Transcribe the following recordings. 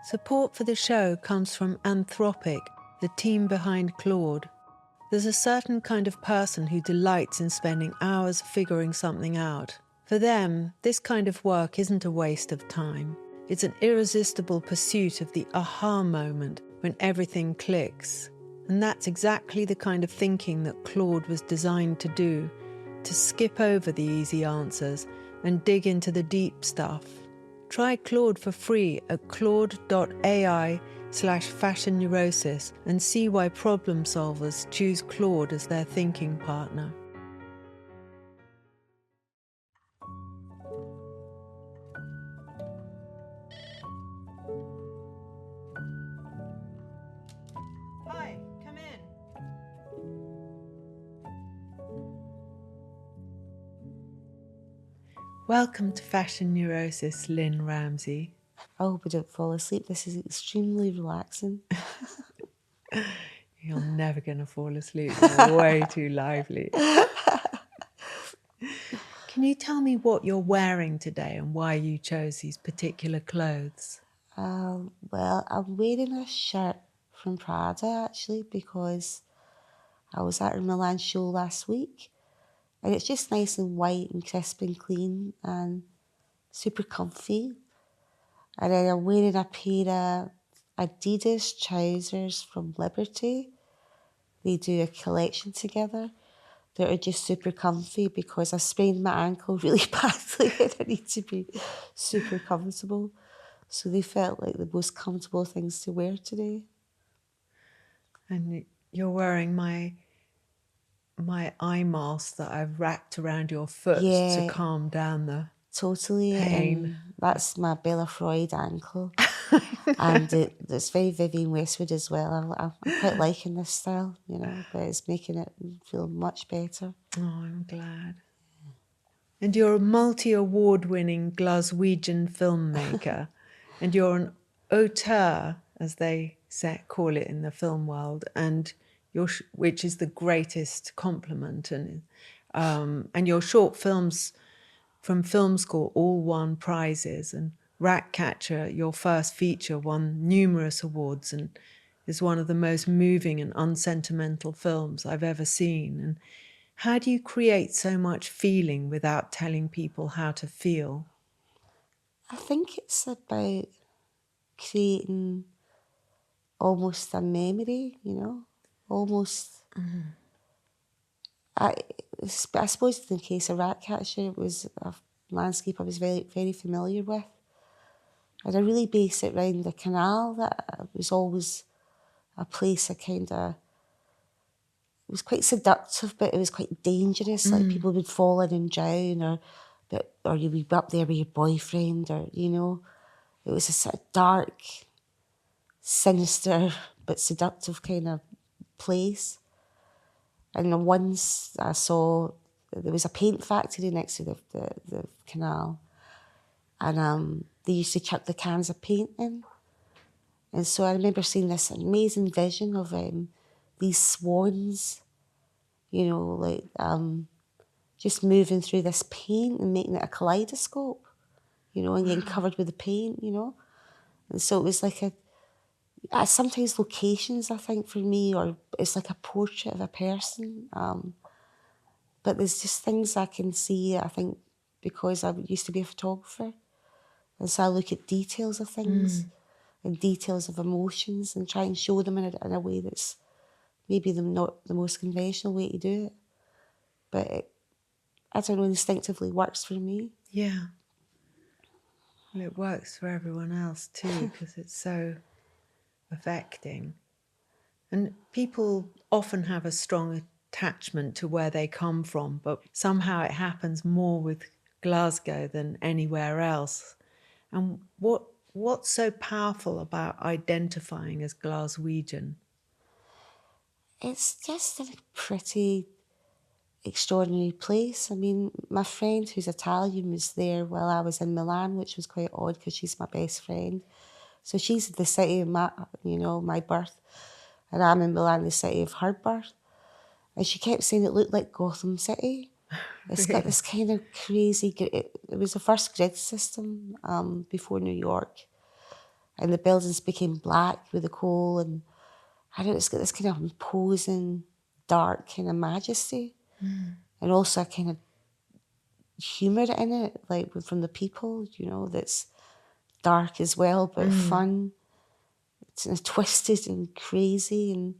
Support for the show comes from Anthropic, the team behind Claude. There's a certain kind of person who delights in spending hours figuring something out. For them, this kind of work isn't a waste of time. It's an irresistible pursuit of the aha moment when everything clicks. And that's exactly the kind of thinking that Claude was designed to do, to skip over the easy answers and dig into the deep stuff. Try Claude for free at claude.ai/fashion neurosis and see why problem solvers choose Claude as their thinking partner. Hi, come in. Welcome to Fashion Neurosis, Lynne Ramsay. I hope I don't fall asleep. This is extremely relaxing. You're never going to fall asleep. You're way too lively. Can you tell me what you're wearing today and why you chose these particular clothes? Well, I'm wearing a shirt from Prada actually because I was at a Milan show last week and it's just nice and white and crisp and clean and super comfy. And then I'm wearing a pair of Adidas trousers from Liberty. They do a collection together that are just super comfy because I sprained my ankle really badly and I need to be super comfortable. So they felt like the most comfortable things to wear today. And you're wearing my eye mask that I've wrapped around your foot to calm down the pain. And that's my Bella Freud ankle. And it's very Vivienne Westwood as well. I'm quite liking this style, you know, but it's making it feel much better. Oh, I'm glad. And you're a multi-award-winning Glaswegian filmmaker, and you're an auteur, as they call it in the film world, and which is the greatest compliment. And your short films from film school all won prizes, and Ratcatcher, your first feature, won numerous awards and is one of the most moving and unsentimental films I've ever seen. And how do you create so much feeling without telling people how to feel? I think it's about creating almost a memory, you know, almost. I suppose in the case of Ratcatcher, it was a landscape I was very, very familiar with. And I really base it around the canal. That was always a place it was quite seductive, but it was quite dangerous. Like people would fall in and drown, or you would be up there with your boyfriend, or, you know, it was a sort of dark, sinister, but seductive kind of place. And once I saw, there was a paint factory next to the canal, and they used to chuck the cans of paint in. And so I remember seeing this amazing vision of these swans, you know, like just moving through this paint and making it a kaleidoscope, you know, and getting covered with the paint, you know. And so it was like sometimes locations, I think, for me, or it's like a portrait of a person. But there's just things I can see, I think, because I used to be a photographer. And so I look at details of things and details of emotions and try and show them in a way that's maybe not the most conventional way to do it. But I don't know, instinctively works for me. Yeah. Well, it works for everyone else too, because it's so affecting. And people often have a strong attachment to where they come from, but somehow it happens more with Glasgow than anywhere else. And what's so powerful about identifying as Glaswegian? It's just a pretty extraordinary place. I mean, my friend who's Italian was there while I was in Milan, which was quite odd because she's my best friend. So she's the city of my birth, and I'm in Milan, the city of her birth. And she kept saying it looked like Gotham City. It's got this kind of crazy, it was the first grid system before New York. and the buildings became black with the coal, and I don't know, it's got this kind of imposing, dark kind of majesty, and also a kind of humour in it, like from the people, you know, that's dark as well, but fun. It's twisted and crazy, and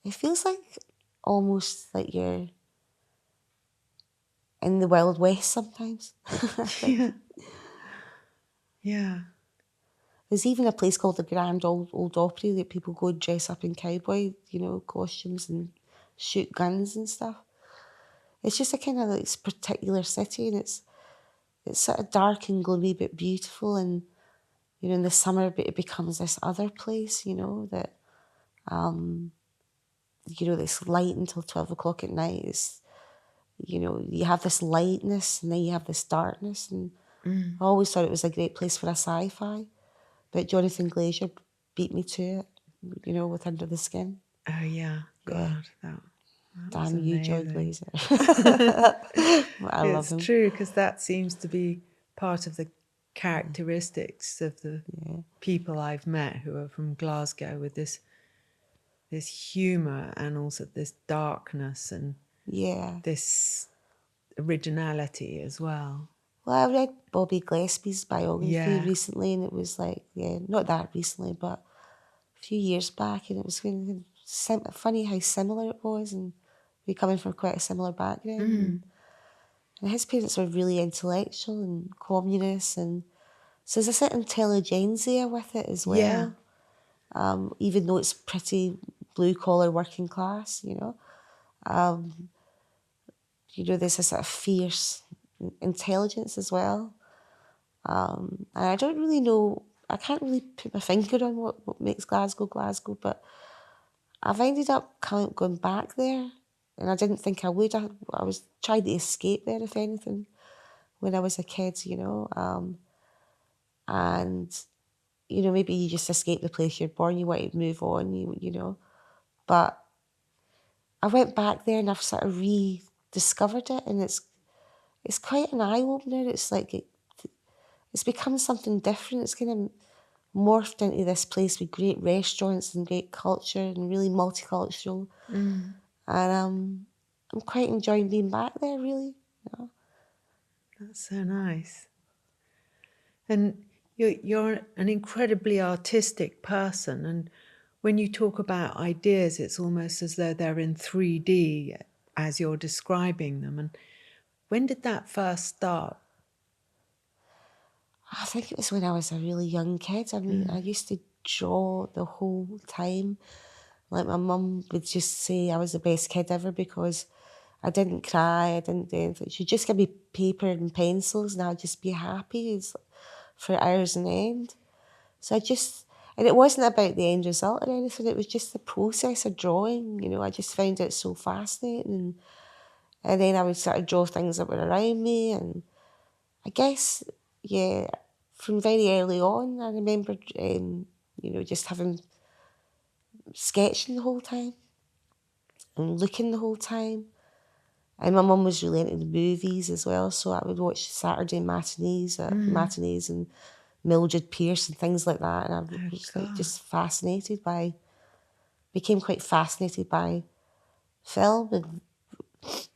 it feels like almost like you're in the Wild West sometimes. Yeah. Yeah. There's even a place called the Grand Old Opry that people go and dress up in cowboy, you know, costumes and shoot guns and stuff. It's just a kind of like particular city, and it's sort of dark and gloomy but beautiful, and you know, in the summer it becomes this other place, you know, that you know, this light until 12 o'clock at night is, you know, you have this lightness and then you have this darkness, and I always thought it was a great place for a sci-fi, but Jonathan Glazer beat me to it, you know, with Under the Skin. Oh yeah. God, that was Damn you, John amazing. Glazer. I love him. It's true, because that seems to be part of the characteristics of the people I've met who are from Glasgow, with this humour and also this darkness and this originality as well. Well, I read Bobby Gillespie's biography Yeah. recently, and it was like, not that recently, but a few years back, and it was kind of funny how similar it was, and we coming from quite a similar background. And his parents were really intellectual and communists, and so there's a certain intelligentsia with it as well. Yeah. Even though it's pretty blue collar working class, you know. You know, there's a sort of fierce intelligence as well. And I don't really know, I can't really put my finger on what makes Glasgow Glasgow, but I've ended up going back there, and I didn't think I would. I was trying to escape there, if anything, when I was a kid, you know. And, you know, maybe you just escape the place you're born, you want to move on, you know. But I went back there and I've sort of rediscovered it, and it's quite an eye-opener. It's like it's become something different. It's kind of morphed into this place with great restaurants and great culture and really multicultural. And I'm quite enjoying being back there, really. You know? That's so nice. And you're an incredibly artistic person, and when you talk about ideas, it's almost as though they're in 3D as you're describing them. And when did that first start? I think it was when I was a really young kid. I mean, I used to draw the whole time. Like, my mum would just say I was the best kid ever because I didn't cry, I didn't do anything. She'd just give me paper and pencils and I'd just be happy for hours on end. So and it wasn't about the end result or anything, it was just the process of drawing, you know. I just found it so fascinating. And then I would sort of draw things that were around me, and I guess, from very early on, I remember, you know, just sketching the whole time and looking the whole time. And my mum was really into the movies as well, so I would watch Saturday matinees and Mildred Pierce and things like that. And I was like, just became quite fascinated by film. And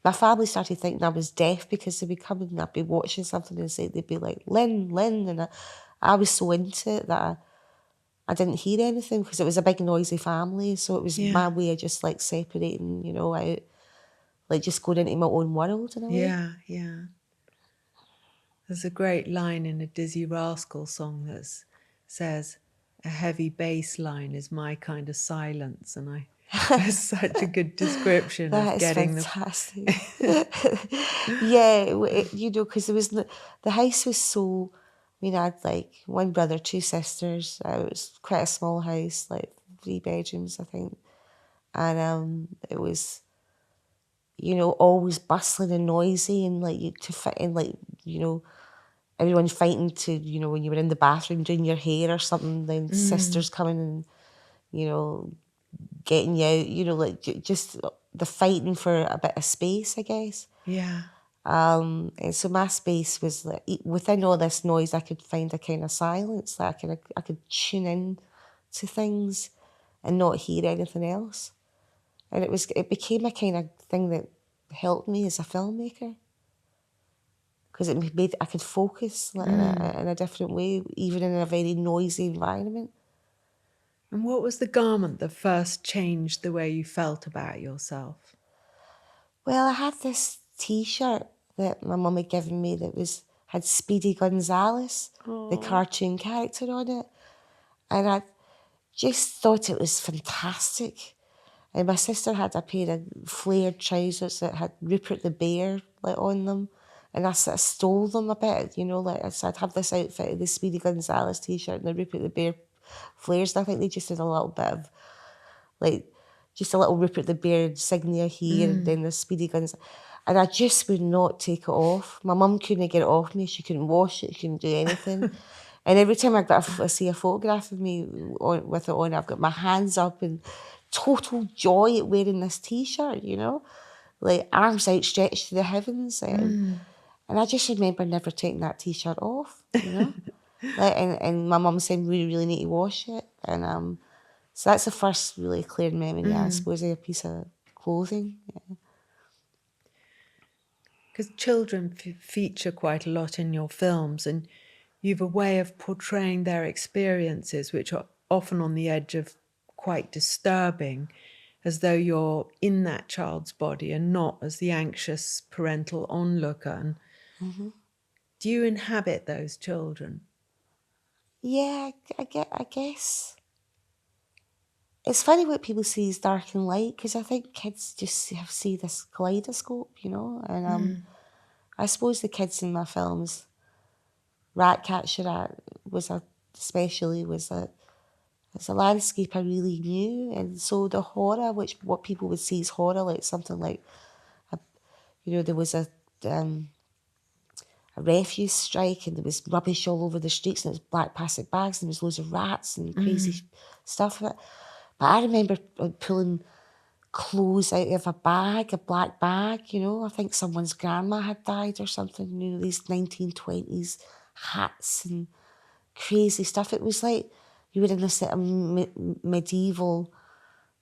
my family started thinking I was deaf because they'd be coming and I'd be watching something and they'd be like, Lynne, Lynne. And I was so into it that I didn't hear anything because it was a big noisy family. So it was my way of just like separating, you know, out, like just going into my own world in a way. Yeah. There's a great line in a Dizzy Rascal song that says, "A heavy bass line is my kind of silence," and that's such a good description That of is getting fantastic. You know, because the house was so. I mean, I had like one brother, two sisters. It was quite a small house, like 3 bedrooms, I think, and it was, you know, always bustling and noisy, and like to fit in, like, you know, everyone fighting to, you know, when you were in the bathroom doing your hair or something, then sisters coming and, you know, getting you out, you know, like just the fighting for a bit of space, I guess. Yeah. And so my space was like, within all this noise, I could find a kind of silence that I could tune in to things and not hear anything else. And it became a kind of thing that helped me as a filmmaker, because it made I could focus like, in a different way, even in a very noisy environment. And what was the garment that first changed the way you felt about yourself? Well, I had this T-shirt that my mum had given me that had Speedy Gonzales, the cartoon character, on it. And I just thought it was fantastic. And my sister had a pair of flared trousers that had Rupert the Bear like on them. And I sort of stole them a bit, you know, like so I'd have this outfit, the Speedy Gonzales T-shirt and the Rupert the Bear flares. And I think they just did a little bit of, like, just a little Rupert the Bear insignia here and then the Speedy Gonzales. And I just would not take it off. My mum couldn't get it off me. She couldn't wash it. She couldn't do anything. And every time I see a photograph of me with it on, I've got my hands up and total joy at wearing this T-shirt, you know, like arms outstretched to the heavens. And I just remember never taking that T-shirt off, you know. And my mum saying, we really need to wash it. And so that's the first really clear memory, I suppose, of a piece of clothing. Yeah. Because children feature quite a lot in your films, and you've a way of portraying their experiences, which are often on the edge of quite disturbing, as though you're in that child's body and not as the anxious parental onlooker. And do you inhabit those children? Yeah, I guess. It's funny what people see as dark and light, because I think kids just see this kaleidoscope, you know. And I suppose the kids in my films, Ratcatcher was a it's a landscape I really knew, and so the horror, what people would see as horror, like something like, there was a refuse strike and there was rubbish all over the streets and it was black plastic bags and there was loads of rats and crazy stuff. But I remember pulling clothes out of a black bag, you know. I think someone's grandma had died or something, you know, these 1920s hats and crazy stuff. It was like you were in a sort of medieval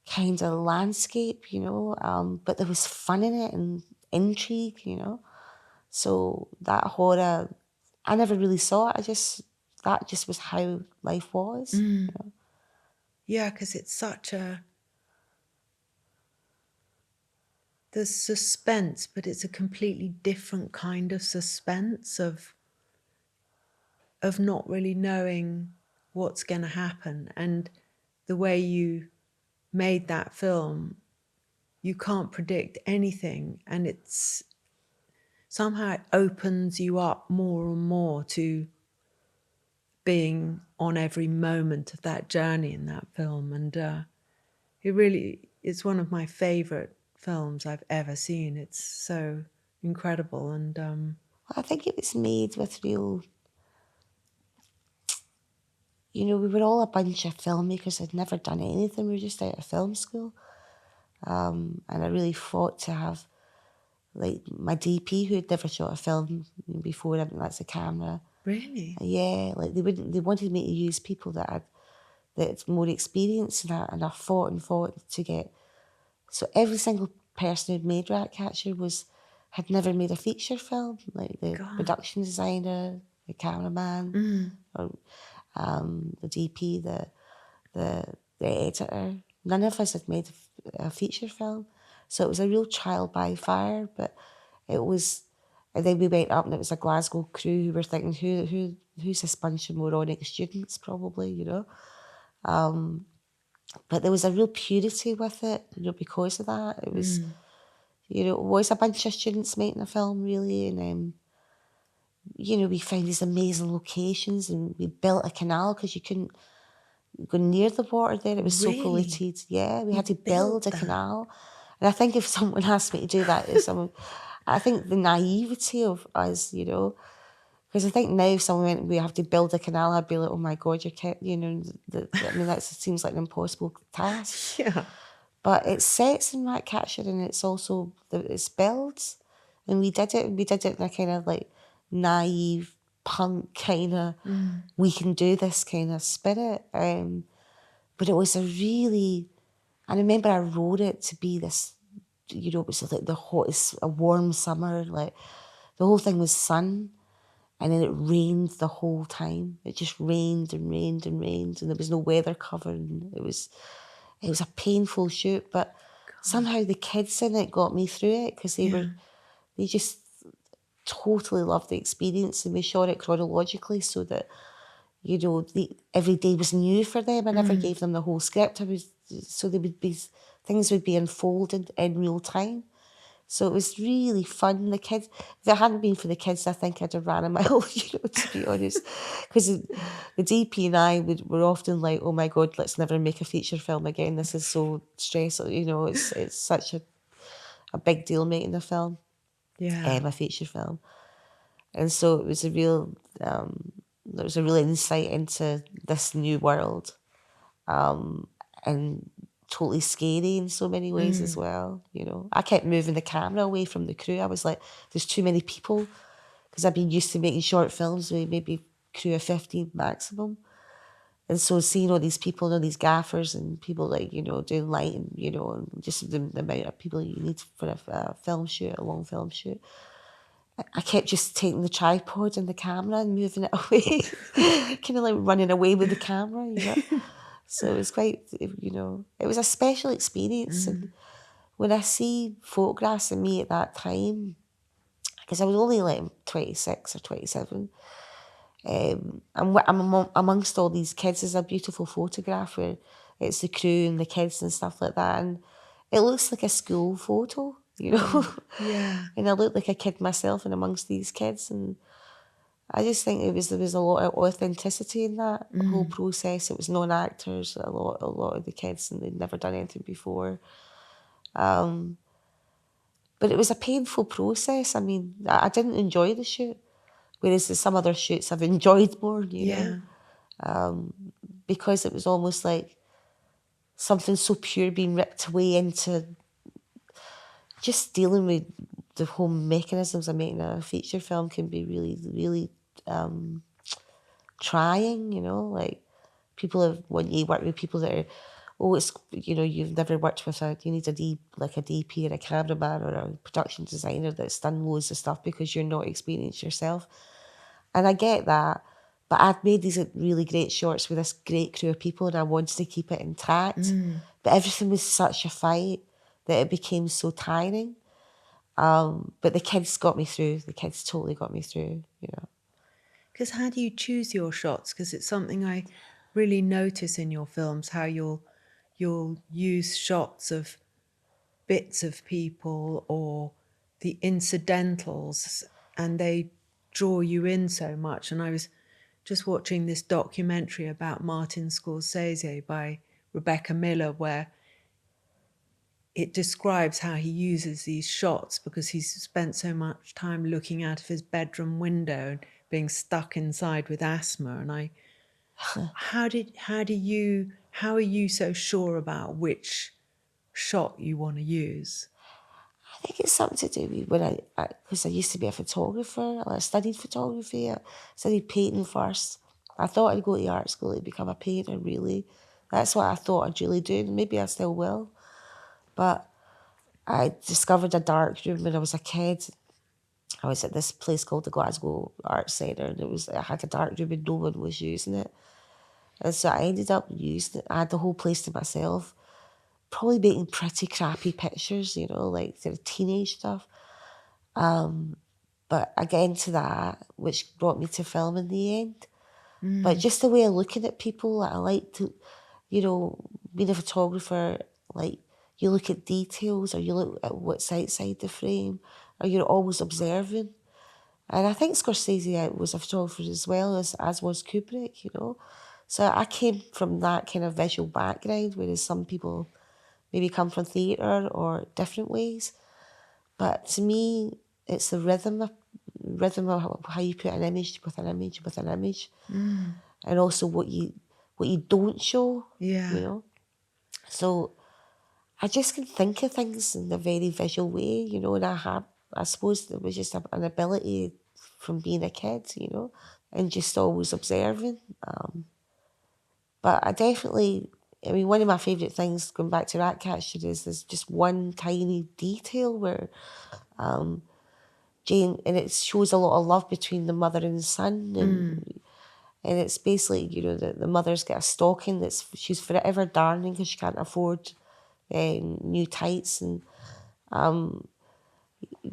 kind of landscape, you know, but there was fun in it and intrigue, you know. So that horror, I never really saw it. That just was how life was. You know? Yeah, because it's there's suspense, but it's a completely different kind of suspense of not really knowing what's going to happen. And the way you made that film, you can't predict anything, and it's somehow it opens you up more and more to being on every moment of that journey in that film. And it's one of my favorite films I've ever seen. It's so incredible. And I think it was made with real, we were all a bunch of filmmakers who'd never done anything. We were just out of film school. And I really fought to have, like, my DP, who had never shot a film before, that's the camera. Really? Yeah, like they wanted me to use people that's more experienced, and I fought and fought to get. So every single person who'd made Ratcatcher had never made a feature film, like the production designer, the cameraman, or the DP, the editor. None of us had made a feature film, so it was a real trial by fire. But it was, and then we went up, and it was a Glasgow crew who were thinking, who's this bunch of moronic students, probably, you know. But there was a real purity with it, because of that. It was, it was a bunch of students making a film, really, and we found these amazing locations, and we built a canal because you couldn't go near the water there. It was so polluted. Yeah, we had to build a canal. And I think if someone asked me to do that, I think the naivety of us, because I think now if someone went, we have to build a canal, I'd be like, oh my God, you're kidding, that seems like an impossible task. Yeah. But it sets in Ratcatcher, and it's also, it's builds. And we did it in a kind of like naive punk kind of, we can do this kind of spirit. But it was a really, I remember I wrote it to be this, you know, it was like the hottest, a warm summer, like the whole thing was sun, and then it rained the whole time. It just rained and rained and rained, and there was no weather cover, and it was a painful shoot, but somehow the kids in it got me through it, because they just totally loved the experience, and we shot it chronologically so that, you know, every day was new for them. I never gave them the whole script. So things would be unfolded in real time. So it was really fun. The kids, if it hadn't been for the kids, I think I'd have ran a mile, you know, to be honest. Because the DP and I were often like, oh my God, let's never make a feature film again. This is so stressful. You know, it's such a big deal making a film, a feature film. And so it was a real, there was a real insight into this new world, and totally scary in so many ways as well. You know, I kept moving the camera away from the crew. I was like, there's too many people, because I've been used to making short films with maybe crew of 15 maximum. And so seeing all these people, all these gaffers and people like, you know, doing lighting, you know, and just the amount of people you need for a film shoot, a long film shoot. I kept just taking the tripod and the camera and moving it away, kind of like running away with the camera, you know. So it was quite, you know, it was a special experience. And when I see photographs of me at that time, because I was only like 26 or 27, I'm amongst all these kids. There's a beautiful photograph where it's the crew and the kids and stuff like that, and it looks like a school photo, you know. And I look like a kid myself and amongst these kids, and I just think there was a lot of authenticity in that whole process. It was non-actors, a lot of the kids, and they'd never done anything before. But it was a painful process. I mean, I didn't enjoy the shoot, whereas some other shoots I've enjoyed more, you know, because it was almost like something so pure being ripped away into just dealing with the whole mechanisms of making a feature film can be really, really trying, you know. Like, when you work with people that are, it's, you know, you've never worked with you need a DP or a cameraman or a production designer that's done loads of stuff, because you're not experienced yourself. And I get that, but I'd made these really great shorts with this great crew of people, and I wanted to keep it intact. But everything was such a fight that it became so tiring. But the kids got me through. The kids totally got me through, you know. Because how do you choose your shots? Because it's something I really notice in your films, how you'll use shots of bits of people or the incidentals, and they draw you in so much. And I was just watching this documentary about Martin Scorsese by Rebecca Miller, where it describes how he uses these shots because he's spent so much time looking out of his bedroom window and being stuck inside with asthma. And how are you so sure about which shot you want to use? I think it's something to do with when because I used to be a photographer. I studied photography. I studied painting first. I thought I'd go to art school to become a painter, really. That's what I thought I'd really do, and maybe I still will. But I discovered a dark room when I was a kid. I was at this place called the Glasgow Art Centre, and I had a dark room and no one was using it. And so I ended up using it. I had the whole place to myself, probably making pretty crappy pictures, you know, like sort of teenage stuff. But I got into that, which brought me to film in the end. But just the way of looking at people, I like to, you know, being a photographer, like, you look at details, or you look at what's outside the frame, or you're always observing. And I think Scorsese was a photographer as well, as was Kubrick, you know. So I came from that kind of visual background, whereas some people maybe come from theatre or different ways. But to me, it's the rhythm of how you put an image with an image with an image, and also what you don't show. Yeah. You know. So I just can think of things in a very visual way, you know, and I have I suppose there was just an ability from being a kid, you know, and just always observing. But I definitely, I mean, one of my favourite things, going back to Ratcatcher, is there's just one tiny detail where Jane, and it shows a lot of love between the mother and the son, and it's basically, you know, the mother's got a stocking she's forever darning because she can't afford new tights, and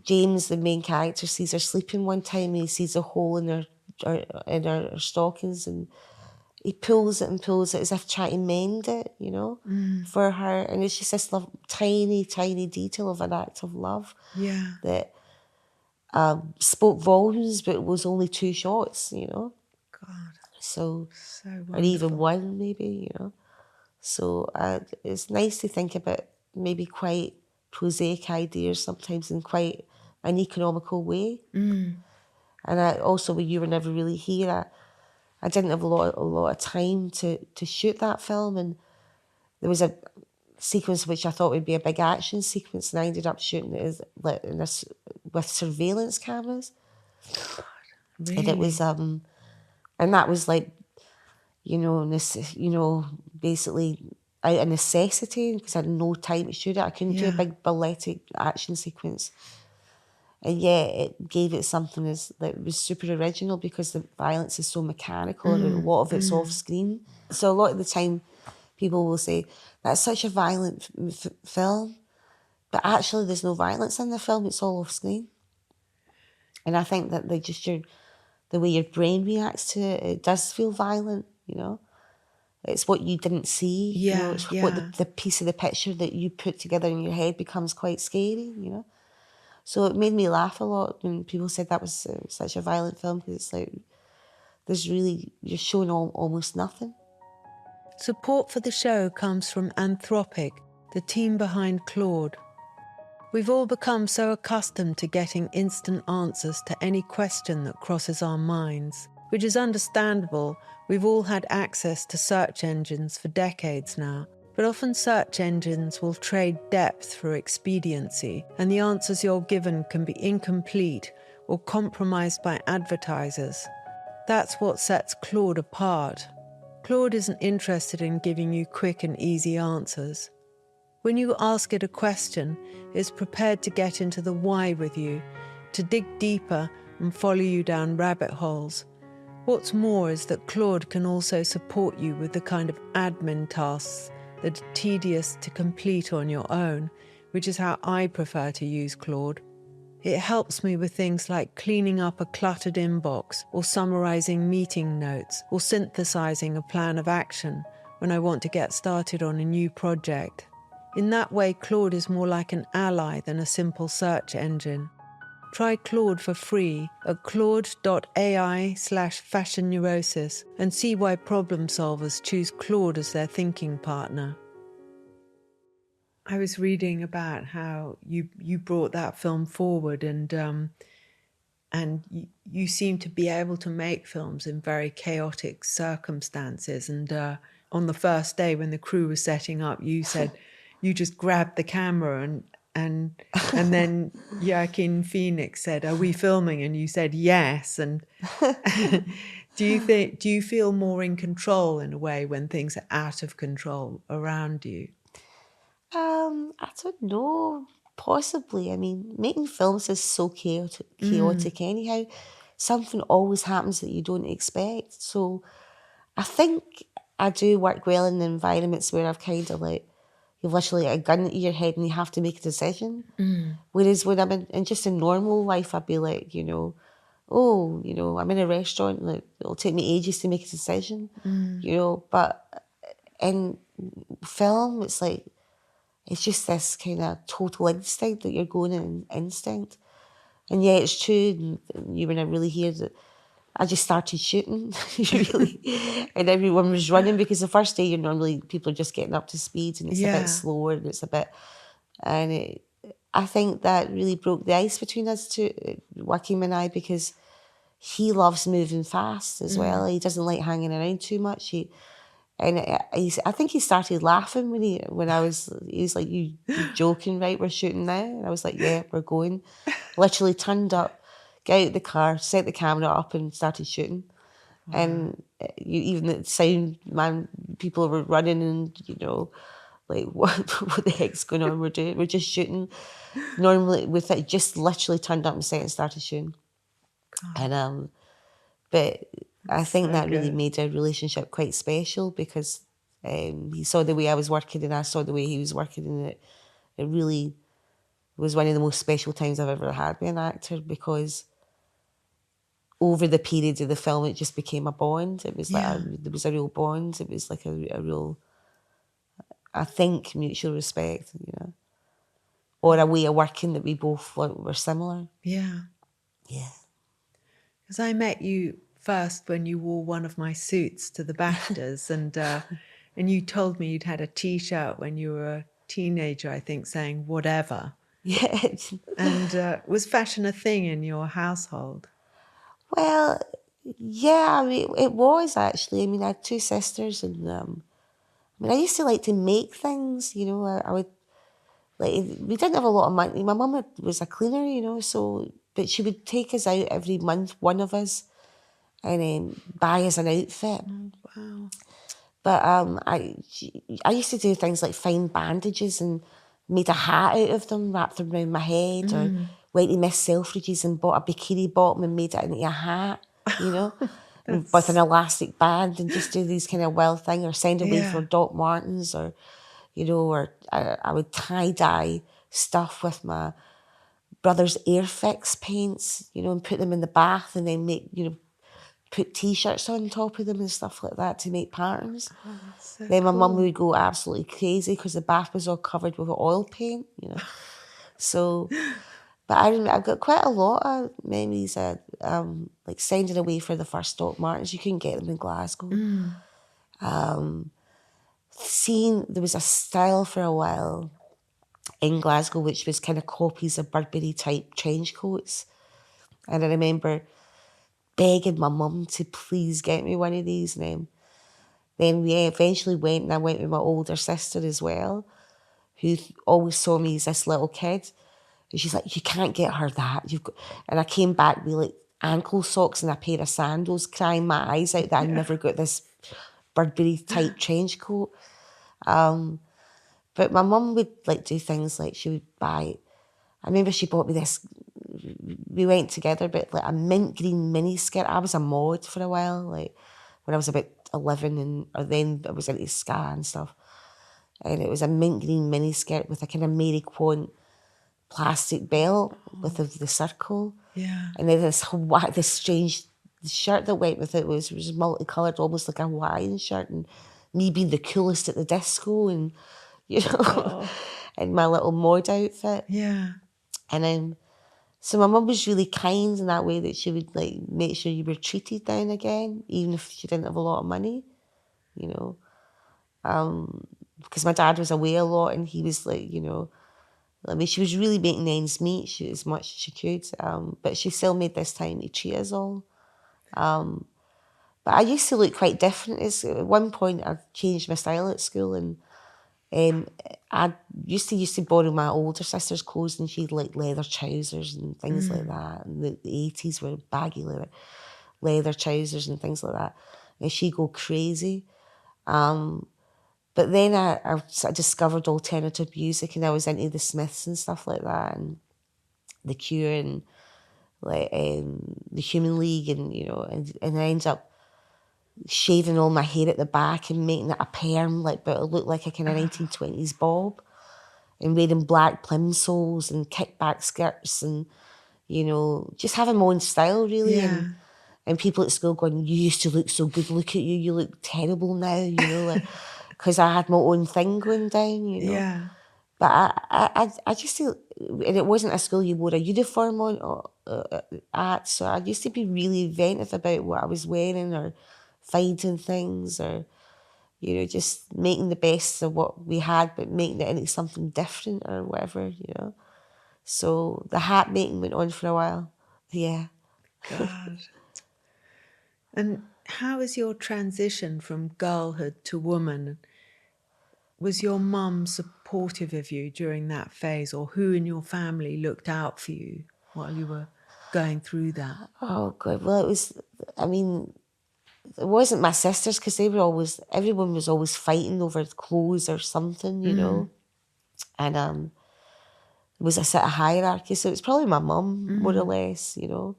James, the main character, sees her sleeping one time and he sees a hole in her stockings, and he pulls it as if trying to mend it, you know, for her. And it's just this tiny, tiny detail of an act of love that spoke volumes, but it was only 2 shots, you know. God, so wonderful. Or even 1, maybe, you know. So it's nice to think about maybe quite prosaic ideas sometimes in quite an economical way. And also, when you were never really here, I didn't have a lot of time to shoot that film, and there was a sequence which I thought would be a big action sequence, and I ended up shooting it with surveillance cameras. God, really? And it was and that was like, you know, basically out of necessity because I had no time to shoot it. I couldn't do a big balletic action sequence. And yeah, it gave it something that was super original because the violence is so mechanical and a lot of it's off screen. So a lot of the time people will say, that's such a violent film. But actually there's no violence in the film, it's all off screen. And I think that the way your brain reacts to it, it does feel violent, you know. It's what you didn't see, you know, it's what the piece of the picture that you put together in your head becomes quite scary, you know. So it made me laugh a lot when people said that was such a violent film, because it's like, you're showing almost nothing. Support for the show comes from Anthropic, the team behind Claude. We've all become so accustomed to getting instant answers to any question that crosses our minds, which is understandable. We've all had access to search engines for decades now, but often search engines will trade depth for expediency, and the answers you're given can be incomplete or compromised by advertisers. That's what sets Claude apart. Claude isn't interested in giving you quick and easy answers. When you ask it a question, it's prepared to get into the why with you, to dig deeper and follow you down rabbit holes. What's more is that Claude can also support you with the kind of admin tasks that are tedious to complete on your own, which is how I prefer to use Claude. It helps me with things like cleaning up a cluttered inbox, or summarising meeting notes, or synthesising a plan of action when I want to get started on a new project. In that way, Claude is more like an ally than a simple search engine. Try Claude for free at claude.ai/fashion neurosis and see why problem solvers choose Claude as their thinking partner. I was reading about how you brought that film forward, and you seem to be able to make films in very chaotic circumstances. And on the first day when the crew was setting up, you said you just grabbed the camera and then Joaquin Phoenix said, "Are we filming?" And you said yes. And do you feel more in control in a way when things are out of control around you? I don't know. Possibly. I mean, making films is so chaotic anyhow. Something always happens that you don't expect. So I think I do work well in environments where I've kind of like, you've literally got a gun to your head and you have to make a decision. Whereas when I'm in just a normal life, I'd be like, you know, oh, you know, I'm in a restaurant and it'll take me ages to make a decision, you know. But in film, it's like, it's just this kind of total instinct that you're going in instinct. And yeah, it's true, and you were never really here, that I just started shooting, really. And everyone was running because the first day people are just getting up to speed and it's a bit slower and it's a bit... And I think that really broke the ice between us two, Joaquin and I, because he loves moving fast as well. He doesn't like hanging around too much. And I think he started laughing when he was like, you joking, right? We're shooting now. And I was like, yeah, we're going. Literally turned up, got out the car, set the camera up and started shooting. Wow. And even the sound man, people were running and, you know, like, what the heck's going on? We're just shooting. Normally, with it, just literally turned up and set and started shooting. God. And but I think that really made our relationship quite special because he saw the way I was working and I saw the way he was working, and it really was one of the most special times I've ever had with an actor, because over the period of the film it just became a bond. It was like there was a real bond. It was like a real, I think, mutual respect, you know, or a way of working that we both were similar. Yeah. Yeah. Because I met you first when you wore one of my suits to the BAFTAs, and you told me you'd had a T-shirt when you were a teenager, I think, saying "whatever." Yeah. And was fashion a thing in your household? Well, yeah, I mean, it was actually. I mean, I had two sisters, and I mean, I used to like to make things. You know, I would like. We didn't have a lot of money. My mum was a cleaner, you know, so but she would take us out every month, one of us, and buy us an outfit. Oh, wow. But I used to do things like find bandages and made a hat out of them, wrapped them around my head, or went to Miss Selfridges and bought a bikini bottom and made it into a hat, you know, with an elastic band, and just do these kind of wild things, or send away for Doc Martens, or, you know, or I would tie-dye stuff with my brother's Airfix paints, you know, and put them in the bath and then make, you know, put T-shirts on top of them and stuff like that to make patterns. Oh, that's so then my cool. mum would go absolutely crazy because the bath was all covered with oil paint, you know. So, but I've got quite a lot of memories of like sending away for the first Doc Martens. You couldn't get them in Glasgow. Seeing there was a style for a while in Glasgow which was kind of copies of Burberry type trench coats, and I remember begging my mum to please get me one of these. And then we eventually went, and I went with my older sister as well, who always saw me as this little kid. And she's like, you can't get her that. And I came back with like ankle socks and a pair of sandals, crying my eyes out that I never got this Burberry type trench coat. But my mum would like do things like she would buy, I remember she bought me this, we went together, but like a mint green mini skirt. I was a mod for a while, like when I was about 11, or then I was into ska and stuff. And it was a mint green mini skirt with a kind of Mary Quant plastic belt with the circle. Yeah. And then this strange shirt that went with it was multicoloured, almost like a Hawaiian shirt, and me being the coolest at the disco, and, you know, and my little mod outfit. Yeah. And so my mum was really kind in that way, that she would like make sure you were treated down again, even if she didn't have a lot of money, you know. Because my dad was away a lot, and he was like, you know, I mean, she was really making ends meet as much as she could, but she still made this time to treat us all. But I used to look quite different. At one point, I changed my style at school, and I used to borrow my older sister's clothes, and she'd like leather trousers and things like that. And the 80s were baggy leather trousers and things like that. And she'd go crazy. But then I discovered alternative music, and I was into the Smiths and stuff like that, and The Cure, and like the Human League, and, you know, and I ended up shaving all my hair at the back and making it a perm, like, but it looked like a kind of 1920s bob, and wearing black plimsolls and kickback skirts, and, you know, just having my own style, really. Yeah. And people at school going, you used to look so good, look at you, you look terrible now, you know, like, because I had my own thing going down, you know. Yeah. But I just feel, and it wasn't a school you wore a uniform on at, so I used to be really inventive about what I was wearing, or finding things, or, you know, just making the best of what we had, but making it into something different or whatever, you know. So the hat making went on for a while. Yeah. God. And how is your transition from girlhood to woman? Was your mum supportive of you during that phase, or who in your family looked out for you while you were going through that? Oh, God. Well, it was, I mean, it wasn't my sisters because they were always, everyone was always fighting over clothes or something, you know. And it was a sort of hierarchy. So it was probably my mum, more or less, you know.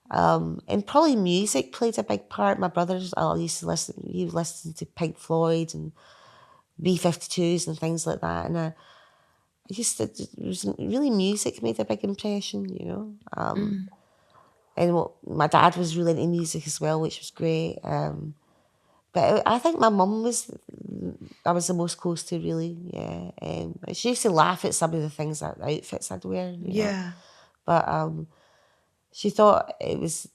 And probably music played a big part. My brothers, I used to listen, he was listening to Pink Floyd and B-52s and things like that. And it was really music made a big impression, you know. And my dad was really into music as well, which was great. But I think my mum I was the most close to, really, yeah. She used to laugh at some of the things, the outfits I'd wear, you know. Yeah. But she thought it was,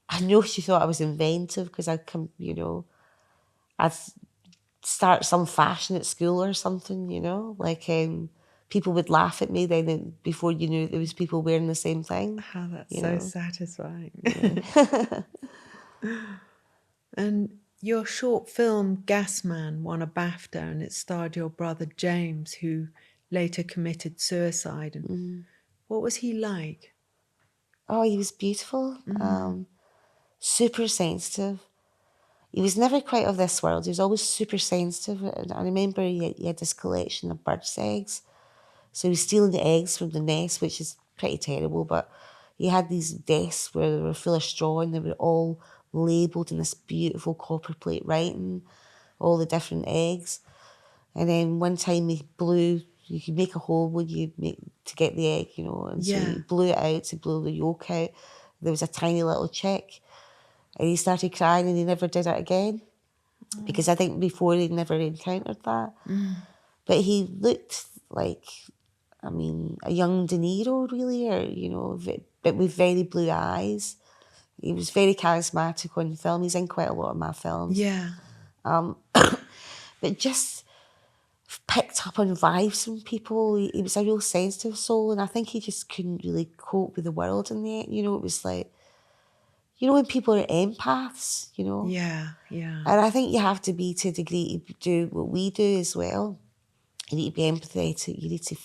I know she thought I was inventive because I'd come, you know, I'd start some fashion at school or something, you know. Like people would laugh at me then before you knew there was people wearing the same thing. How that's you so know. satisfying. Yeah. And your short film Gasman won a BAFTA, and it starred your brother James, who later committed suicide. And what was he like? Oh, he was beautiful, super sensitive. He was never quite of this world. He was always super sensitive. And I remember he had this collection of birds' eggs. So he was stealing the eggs from the nest, which is pretty terrible. But he had these desks where they were full of straw and they were all labelled in this beautiful copper plate writing, all the different eggs. And then one time he blew, you could make a hole when you make to get the egg, you know. And so Yeah. he blew it out to blow the yolk out. There was a tiny little chick. And he started crying and he never did it again. Because I think before he'd never encountered that. But he looked like, I mean, a young De Niro, really, or, you know, but with very blue eyes. He was very charismatic on film. He's in quite a lot of my films. Yeah. But just picked up on vibes from people. He was a real sensitive soul, and I think he just couldn't really cope with the world in the end. You know, it was like, you know, when people are empaths, you know. Yeah. Yeah. And I think you have to be to a degree to do what we do as well. You need to be empathetic. You need to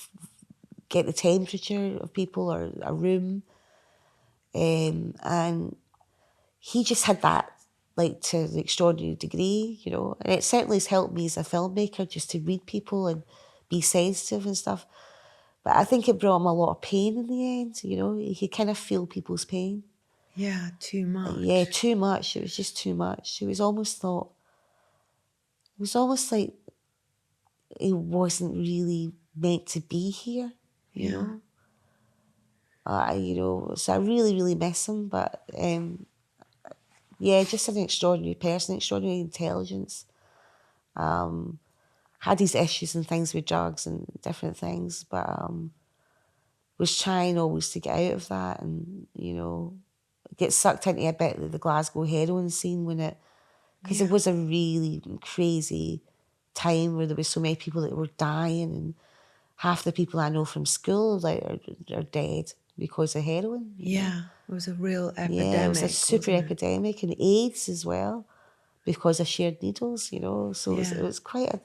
get the temperature of people or a room. And he just had that, like, to an extraordinary degree, you know. And it certainly has helped me as a filmmaker just to read people and be sensitive and stuff. But I think it brought him a lot of pain in the end, you know. He could kind of feel people's pain. Yeah. Too much. Yeah, too much. It was just too much. It was almost like he wasn't really meant to be here, you know. You know, so I really, really miss him. But yeah, just an extraordinary person, extraordinary intelligence. Had his issues and things with drugs and different things, but was trying always to get out of that and, you know, get sucked into a bit of the Glasgow heroin scene because it was a really crazy time where there was so many people that were dying, and half the people I know from school like are dead because of heroin. Yeah. It was a real epidemic. Yeah, it was a super wasn't it? epidemic, and AIDS as well because of shared needles, you know. So it was quite a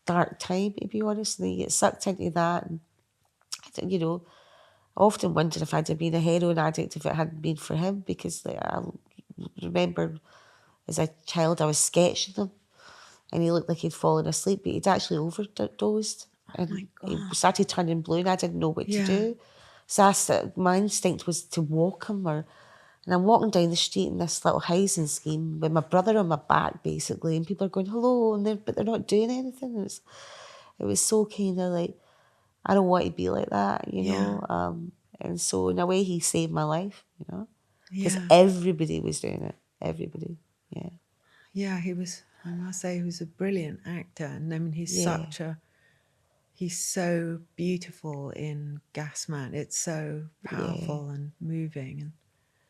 dark time, to be honest, and you get sucked into that. And, you know, I often wondered if I'd have been a heroin addict if it hadn't been for him, because like, I remember as a child I was sketching him and he looked like he'd fallen asleep, but he'd actually overdosed. And he started turning blue and I didn't know what to do. So my instinct was to walk him, and I'm walking down the street in this little housing scheme with my brother on my back, basically, and people are going, hello, but they're not doing anything. It was so kind of like, I don't want to be like that, you know. And so in a way he saved my life, you know, because everybody was doing it. Everybody, yeah. Yeah, I must say, he was a brilliant actor. And I mean, he's so beautiful in Gasman. It's so powerful and moving. And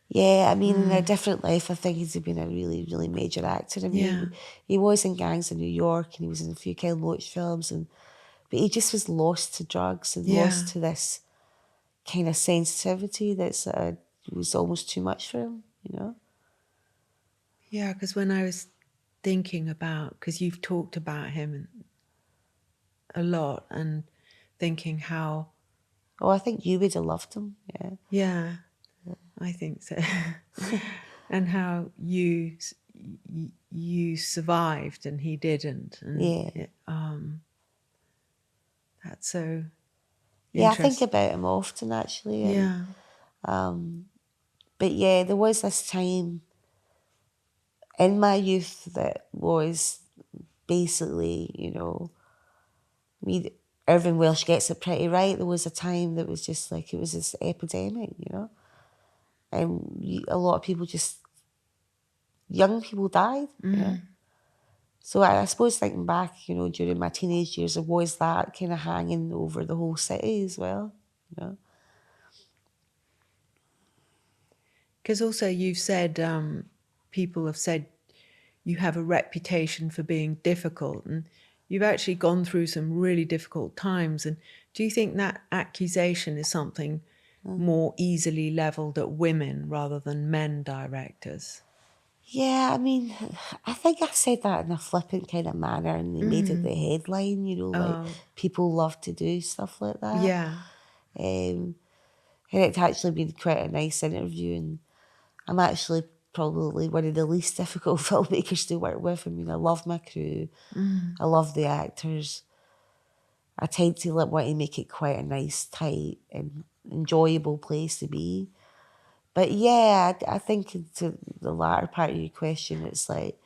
Yeah, I mean, in a different life, I think he's been a really, really major actor. I mean, he was in Gangs of New York and he was in a few Kyle Loach films, but he just was lost to drugs and lost to this kind of sensitivity that's was almost too much for him, you know? Yeah, because when I was thinking about, because you've talked about him a lot, and thinking how, Oh, I think you would have loved him. yeah, I think so, and how you survived and he didn't, and that's so Yeah, I think interesting. about him often, actually. Yeah. But yeah, there was this time in my youth that was basically, Irving Welsh gets it pretty right. There was a time that was just like, it was this epidemic, and a lot of people young people died, So I suppose thinking back, during my teenage years, there was that kind of hanging over the whole city as well, Because also you've said, people have said you have a reputation for being difficult, and you've actually gone through some really difficult times. And do you think that accusation is something more easily levelled at women rather than men directors? Yeah, I mean, I think I said that in a flippant kind of manner and they made it the headline, like people love to do stuff like that. Yeah. And it's actually been quite a nice interview, and I'm actually probably one of the least difficult filmmakers to work with. I mean, I love my crew. I love the actors. I tend to want to make it quite a nice, tight and enjoyable place to be. But yeah, I think to the latter part of your question, it's like,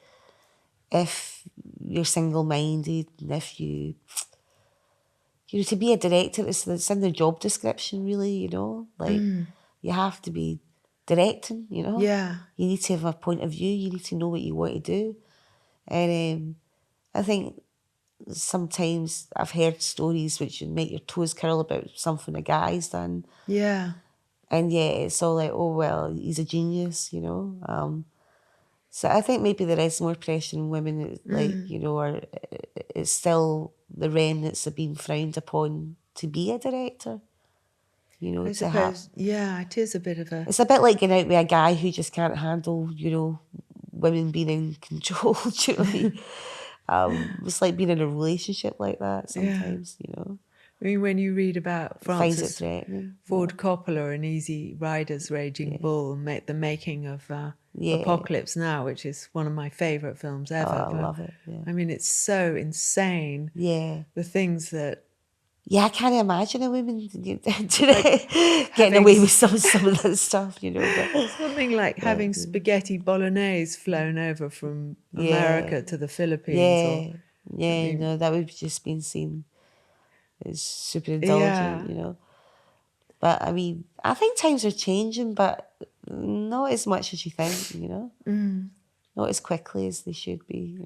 if you're single-minded and if you to be a director, it's in the job description, really, like you have to be directing, Yeah. You need to have a point of view, you need to know what you want to do. And I think sometimes I've heard stories which would make your toes curl about something a guy's done. Yeah. And yeah, it's all like, oh, well, he's a genius, So I think maybe there is more pressure on women, like, or it's still the remnants have been frowned upon to be a director, I to have. suppose, yeah, it is a bit of a... It's a bit like going out with a guy who just can't handle, women being in control. Do you know what I mean? It's like being in a relationship like that sometimes, I mean, when you read about Finds it Francis threatening. Ford Coppola and Easy Rider's Raging Bull, the making of Apocalypse Now, which is one of my favourite films ever. I love it. Yeah. I mean, it's so insane. Yeah. The things that... Yeah, I can't imagine a woman getting away with some of that stuff, But, something like having spaghetti bolognese flown over from America to the Philippines. Yeah, that would just been seen as super indulgent, But I mean, I think times are changing, but not as much as you think, Not as quickly as they should be,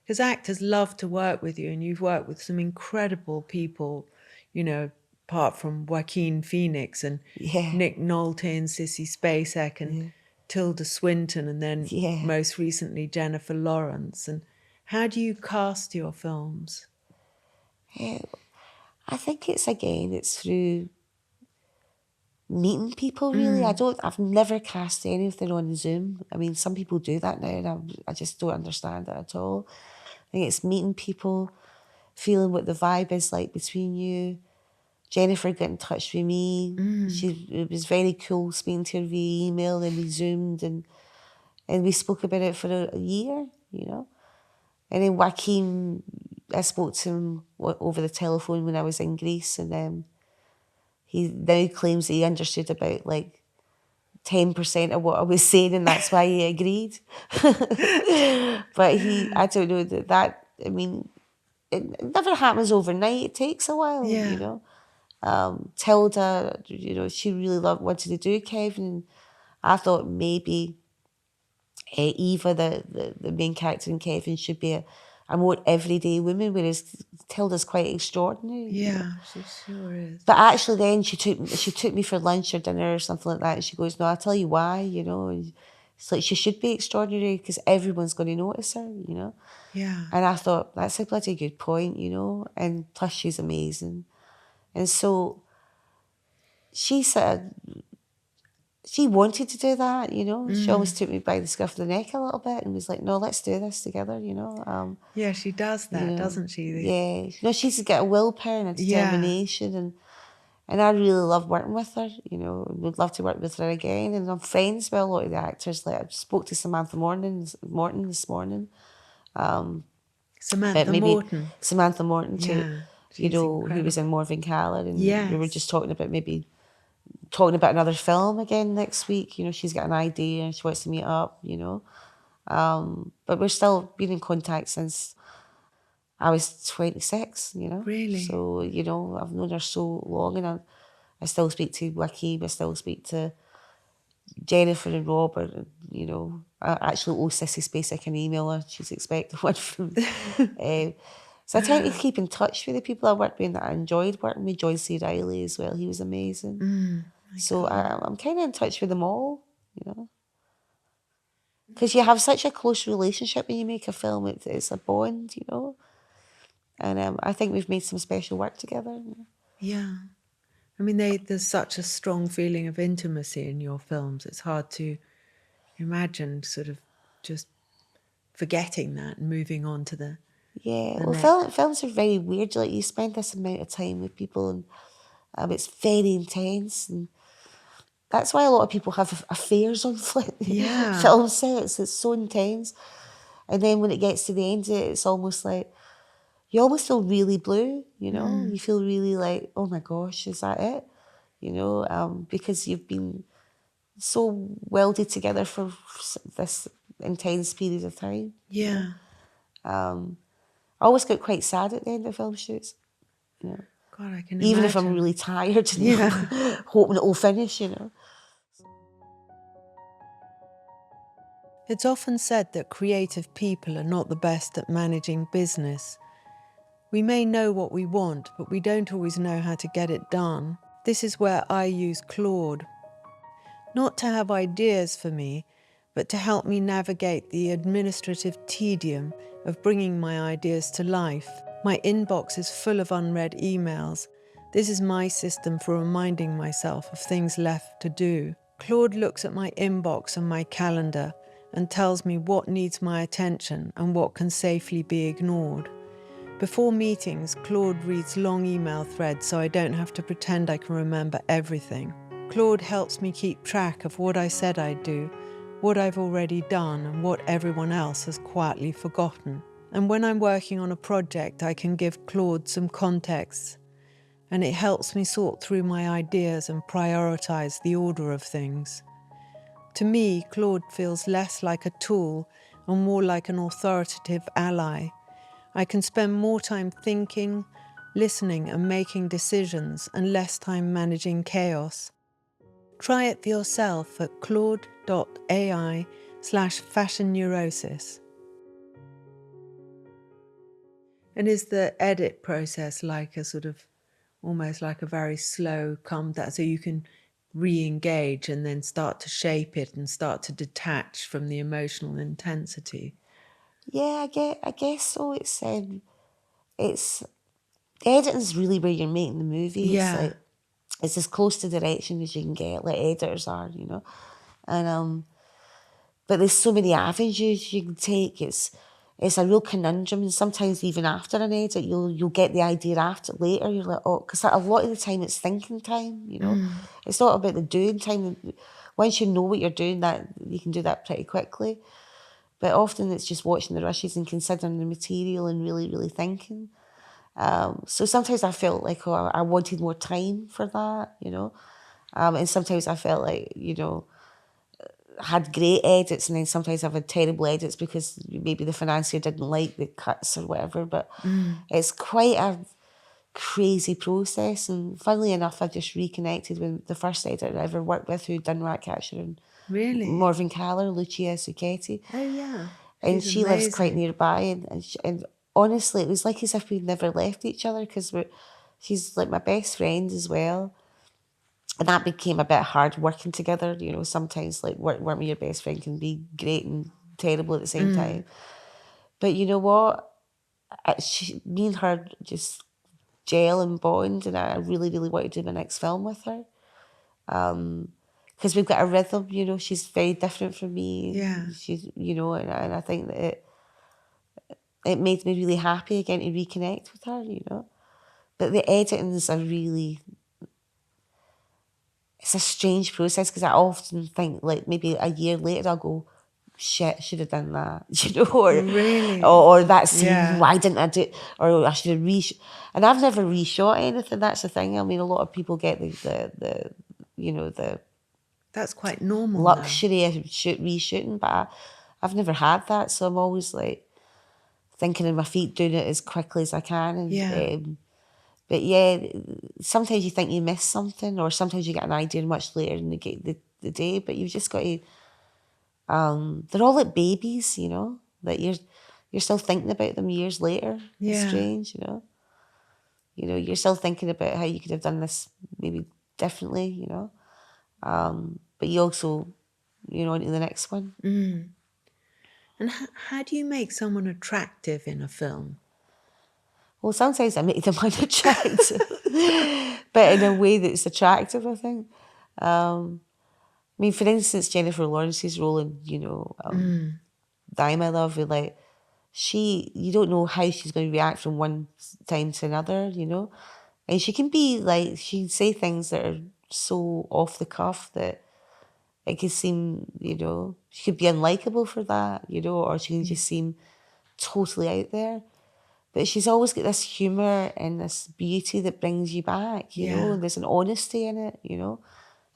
Because actors love to work with you, and you've worked with some incredible people, apart from Joaquin Phoenix and Nick Nolte and Sissy Spacek and Tilda Swinton, and then most recently Jennifer Lawrence. And how do you cast your films? I think it's through meeting people, really. I've never cast anything on Zoom. I mean, some people do that now, and I just don't understand it at all. I think it's meeting people, feeling what the vibe is like between you. Jennifer got in touch with me. It was very cool speaking to her via email, and we Zoomed, and we spoke about it for a year, And then Joaquin, I spoke to him over the telephone when I was in Greece, and he now claims that he understood about 10% of what I was saying, and that's why he agreed. But I don't know that, I mean, it never happens overnight. It takes a while, Tilda, she really wanted to do Kevin, and I thought maybe Eva, the main character in Kevin, should be a more everyday woman, whereas Tilda's quite extraordinary. Yeah, she sure is. But actually then she took me for lunch or dinner or something like that, and she goes, no, I'll tell you why, and it's like she should be extraordinary because everyone's going to notice her, Yeah. And I thought, that's a bloody good point, and plus she's amazing. And so she she wanted to do that, you know. She almost took me by the scruff of the neck a little bit and was like, no, let's do this together, you know. Yeah, she does You that, know, doesn't she? yeah. No, she's got a willpower and a determination, and I really love working with her, you know. Would love to work with her again. And I'm friends with a lot of the actors. Like I spoke to Samantha Morton this morning. Samantha Maybe Morton. Samantha Morton too, Yeah, you she's know, who was incredible. in Morvern Callar, and we were Yes. just talking about another film again next week. You know, she's got an idea and she wants to meet up, you know. But we're still been in contact since I was 26, you know. Really? So, you know, I've known her so long, and I still speak to Wiki, I still speak to Jennifer and Robert, and, you know, I actually owe Sissy Space, I can email her, she's expecting one from so I tend to keep in touch with the people I worked with and that I enjoyed working with. John C. Reilly as well, he was amazing. So I'm kind of in touch with them all, you know. Because you have such a close relationship when you make a film, it's a bond, you know. And I think we've made some special work together. You know? Yeah. I mean, there's such a strong feeling of intimacy in your films. It's hard to imagine sort of just forgetting that and moving on to the next. Films are very weird. Like, you spend this amount of time with people, and it's very intense, and that's why a lot of people have affairs on film sets. It's so intense, and then when it gets to the end of it, it's almost like you almost feel really blue. You know, you feel really like, oh my gosh, is that it? You know, because you've been so welded together for this intense period of time. Yeah. I always get quite sad at the end of film shoots. You know? God, I can Even imagine. if I'm really tired and hoping it will finish, you know. It's often said that creative people are not the best at managing business. We may know what we want, but we don't always know how to get it done. This is where I use Claude. Not to have ideas for me, but to help me navigate the administrative tedium of bringing my ideas to life. My inbox is full of unread emails. This is my system for reminding myself of things left to do. Claude looks at my inbox and my calendar and tells me what needs my attention and what can safely be ignored. Before meetings, Claude reads long email threads so I don't have to pretend I can remember everything. Claude helps me keep track of what I said I'd do, what I've already done, and what everyone else has quietly forgotten. And when I'm working on a project, I can give Claude some context, and it helps me sort through my ideas and prioritise the order of things. To me, Claude feels less like a tool and more like an authoritative ally. I can spend more time thinking, listening and making decisions and less time managing chaos. Try it for yourself at claude.ai/fashion neurosis. And is the edit process like a sort of, almost like a very slow calm down, so you can re-engage and then start to shape it and start to detach from the emotional intensity? Yeah, I guess so. It's editing's really where you're making the movie. Yeah. It's like it's as close to direction as you can get, like editors are, you know. And but there's so many avenues you can take. It's a real conundrum, and sometimes even after an edit, you'll get the idea after later. You're like, oh, because a lot of the time it's thinking time, you know. It's not about the doing time. Once you know what you're doing, that you can do that pretty quickly. But often it's just watching the rushes and considering the material and really, really thinking. So sometimes I felt like, oh, I wanted more time for that, you know. And sometimes I felt like, you know, I had great edits, and then sometimes I've had terrible edits because maybe the financier didn't like the cuts or whatever. But it's quite a crazy process. And funnily enough, I just reconnected with the first editor I ever worked with who'd done Ratcatcher and Really? Morvern Callar, Lucia Succhetti. Oh, yeah. And she lives quite amazing. nearby. And honestly, it was like as if we'd never left each other, because she's like my best friend as well. And that became a bit hard working together. You know, sometimes like working with your best friend can be great and terrible at the same time. But you know what? Me and her just gel and bond, and I really, really want to do my next film with her. Because because we've got a rhythm, you know, she's very different from me. Yeah. She's, you know, and I think that it made me really happy again to reconnect with her, you know. But the editing is it's a strange process, because I often think, like, maybe a year later I'll go, shit, I should have done that, you know, Really? or that scene, Yeah. why didn't I do it? Or I should have and I've never reshot anything. That's the thing. I mean, a lot of people get the you know, the That's quite normal now. luxury of reshooting, but I've never had that, so I'm always like thinking on my feet, doing it as quickly as I can. And Yeah. but yeah, sometimes you think you miss something, or sometimes you get an idea much later in the day, but you've just got to they're all like babies, you know, that you're still thinking about them years later. Yeah. It's strange, you know. You know, you're still thinking about how you could have done this maybe differently, you know. But you also, you know, into the next one. And how do you make someone attractive in a film? Well, sometimes I make them unattractive, but in a way that's attractive, I think. I mean, for instance, Jennifer Lawrence's role in, you know, Die My Love, with like, you don't know how she's going to react from one time to another, you know. And she can be like, she can say things that are so off the cuff that it could seem, you know, she could be unlikable for that, you know, or she can just seem totally out there. But she's always got this humour and this beauty that brings you back, you know, Yeah. and there's an honesty in it, you know,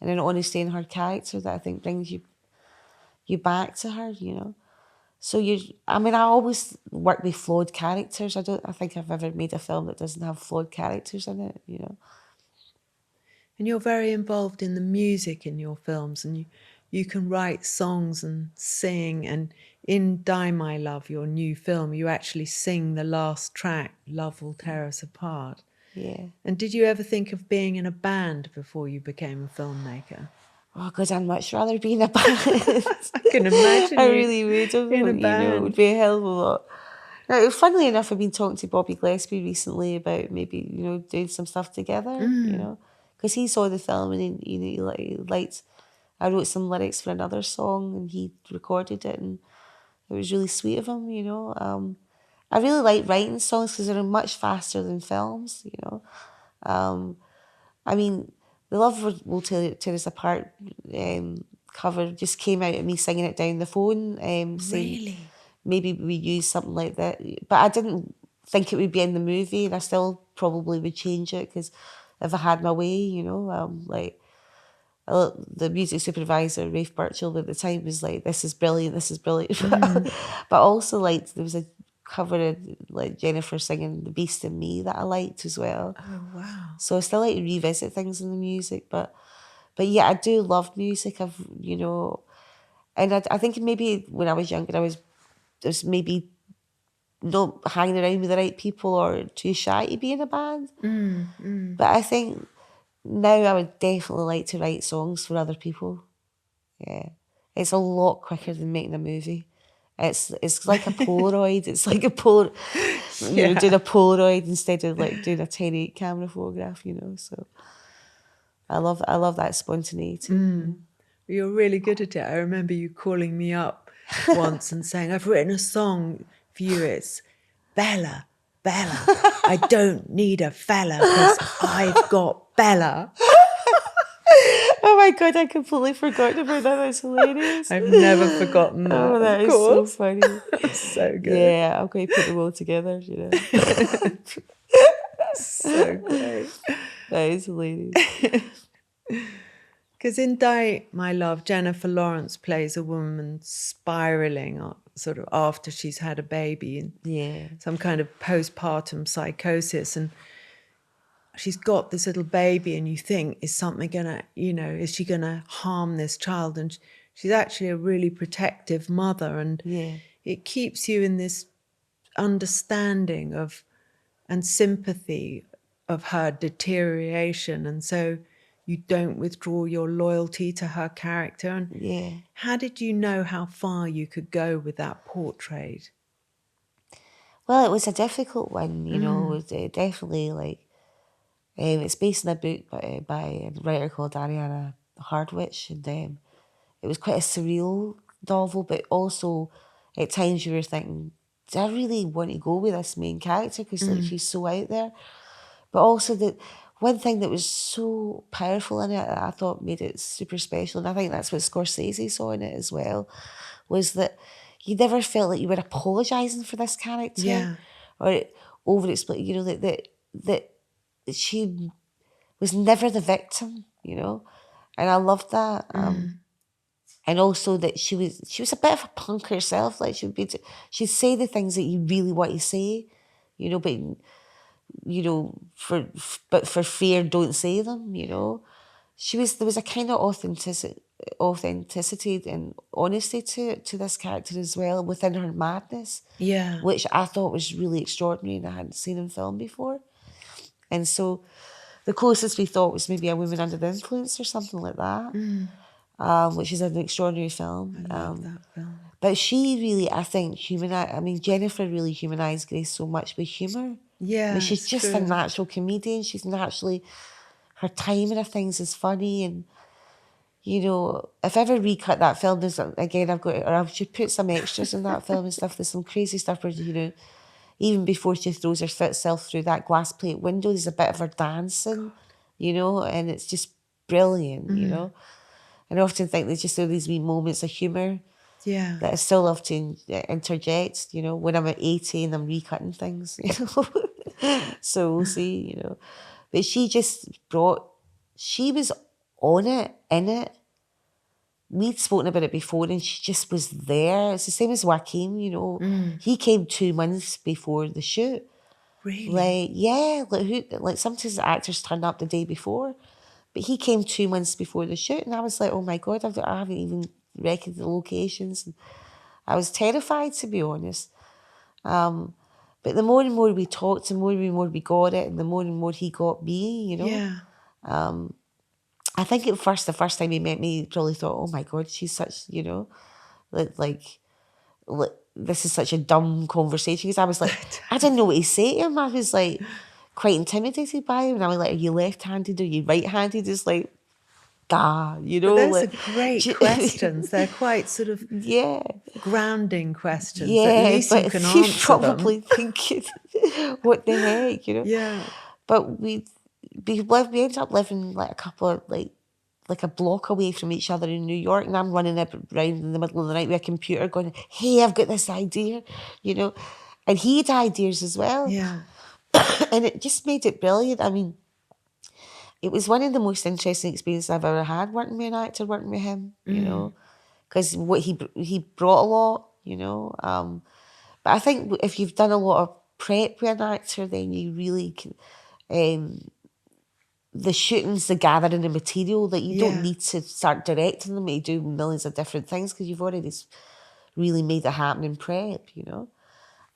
and an honesty in her character that I think brings you back to her, you know. So I mean, I always work with flawed characters. I think I've ever made a film that doesn't have flawed characters in it, you know. And you're very involved in the music in your films, and you can write songs and sing. And in Die My Love, your new film, you actually sing the last track, Love Will Tear Us Apart. Yeah. And did you ever think of being in a band before you became a filmmaker? Oh, God, I'd much rather be in a band. I can imagine I you really would have, in a you know, it would band. be a hell of a lot. Now, funnily enough, I've been talking to Bobby Gillespie recently about maybe, you know, doing some stuff together, you know, because he saw the film and he liked, I wrote some lyrics for another song and he recorded it, and it was really sweet of him, you know. I really like writing songs because they're much faster than films, you know. I mean, The Love Will Tear Us Apart cover just came out of me singing it down the phone, saying Really? maybe we use something like that. But I didn't think it would be in the movie, and I still probably would change it, because if I had my way, you know, like the music supervisor, Rafe Birchall, at the time was like, this is brilliant. But also, like, there was a cover of like Jennifer singing The Beast in Me that I liked as well. Oh, wow. So I still like to revisit things in the music, but yeah, I do love music. You know, and I think maybe when I was younger, I was maybe not hanging around with the right people or too shy to be in a band. But I think now I would definitely like to write songs for other people. Yeah, it's a lot quicker than making a movie. It's like a Polaroid. It's like you know, doing a Polaroid instead of like doing a 10:8 camera photograph. You know, so I love that spontaneity. You're really good at it. I remember you calling me up once and saying, I've written a song for you. It's Bella, I don't need a fella because I've got Bella. Oh my God, I completely forgot about that. That's hilarious. I've never forgotten that. Oh, that of is so course. funny. It's so good. Yeah, I'm going to put them all together, you know. So great. That is hilarious. Because in Die My Love, Jennifer Lawrence plays a woman spiraling sort of after she's had a baby and Yeah. some kind of postpartum psychosis, and she's got this little baby, and you think, is something gonna, you know, is she gonna harm this child? And she's actually a really protective mother, and Yeah. it keeps you in this understanding of and sympathy of her deterioration, and so you don't withdraw your loyalty to her character. And Yeah. how did you know how far you could go with that portrait? Well, it was a difficult one, you know. It was definitely like, it's based on a book by a writer called Ariana Hardwich, and it was quite a surreal novel, but also at times you were thinking, do I really want to go with this main character because like she's so out there? But also the one thing that was so powerful in it that I thought made it super special, and I think that's what Scorsese saw in it as well, was that you never felt like you were apologising for this character Yeah. or over explain, you know, that she was never the victim, you know, and I loved that. And also that she was a bit of a punk herself. Like she'd say the things that you really want to say, you know, but you know, but for fear, don't say them. You know, there was a kind of authenticity and honesty to this character as well within her madness. Yeah. Which I thought was really extraordinary and I hadn't seen in film before. And so the closest we thought was maybe A Woman Under the Influence or something like that, which is an extraordinary film. I love that film. But she really, I think, Jennifer really humanised Grace so much with humour. Yeah, I mean, she's it's just true. a natural comedian. She's naturally, her timing of things is funny. And, you know, if I ever recut that film, again, I should put some extras in that film and stuff. There's some crazy stuff where, you know, even before she throws herself through that glass plate window, there's a bit of her dancing, you know, and it's just brilliant, you know. And I often think there's just all these wee moments of humour Yeah. that I still love to interject, you know, when I'm at 80 and I'm recutting things, you know. So we'll see, you know. But she was on it, in it. We'd spoken about it before and she just was there. It's the same as Joaquin, you know. He came 2 months before the shoot. Really? Like, yeah, like sometimes the actors turn up the day before, but he came 2 months before the shoot, and I was like, oh my God, I haven't even reckoned the locations. I was terrified, to be honest. But the more and more we talked, the more and more we got it, and the more he got me, you know. Yeah. I think the first time he met me, he probably thought, oh my God, she's such, you know, like this is such a dumb conversation. Because I was like, I didn't know what to say to him. I was like quite intimidated by him. And I was like, are you left-handed? Are you right-handed? It's like, you know. But those like, are great questions. They're quite sort of yeah. grounding questions. At Yeah, least you but can he's answer them. probably thinking, what the heck, you know? Yeah. But we ended up living like a couple of like a block away from each other in New York, and I'm running around in the middle of the night with a computer going, hey, I've got this idea, you know. And he had ideas as well. Yeah. And it just made it brilliant. I mean, it was one of the most interesting experiences I've ever had working with an actor, working with him, you know, because what he brought a lot, you know. But I think if you've done a lot of prep with an actor, then you really can. The shooting's the gathering of material that you don't need to start directing them to do millions of different things because you've already really made it happen in prep, you know.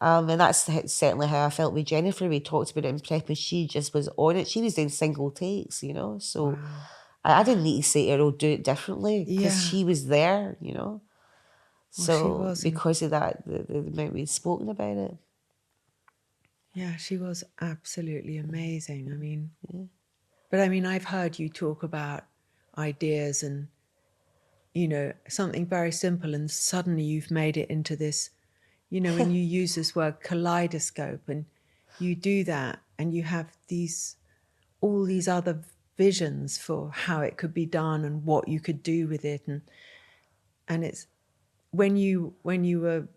And that's certainly how I felt with Jennifer. We talked about it in prep and she just was on it. She was doing single takes, you know. So I didn't need to say to her, oh, do it differently because she was there, you know. So because of that, the amount we'd spoken about it. Yeah, she was absolutely amazing. I mean, but I mean, I've heard you talk about ideas and, you know, something very simple and suddenly you've made it into this, you know, when you use this word kaleidoscope and you do that and you have all these other visions for how it could be done and what you could do with it. And it's when you were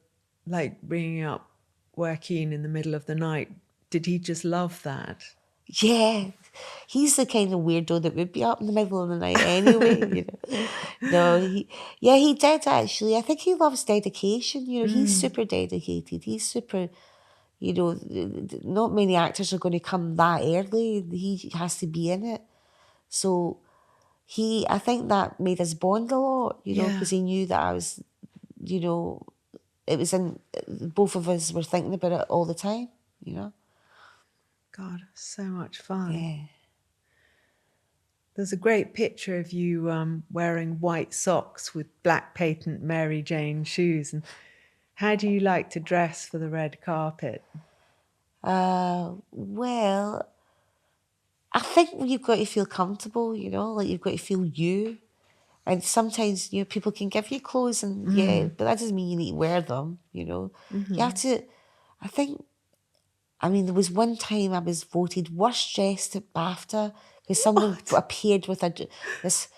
like bringing up Joaquin in the middle of the night, did he just love that? Yeah, he's the kind of weirdo that would be up in the middle of the night anyway. You know, no, he did actually. I think he loves dedication. You know, he's super dedicated. He's super. You know, not many actors are going to come that early. He has to be in it. So I think that made us bond a lot. You know, because he knew that I was. You know, it was in both of us were thinking about it all the time. You know. God, so much fun. Yeah. There's a great picture of you wearing white socks with black patent Mary Jane shoes. And how do you like to dress for the red carpet? Well, I think you've got to feel comfortable, you know, like you've got to feel you. And sometimes, people can give you clothes and but that doesn't mean you need to wear them, You have to, I think, there was one time I was voted worst dressed at BAFTA because someone appeared with this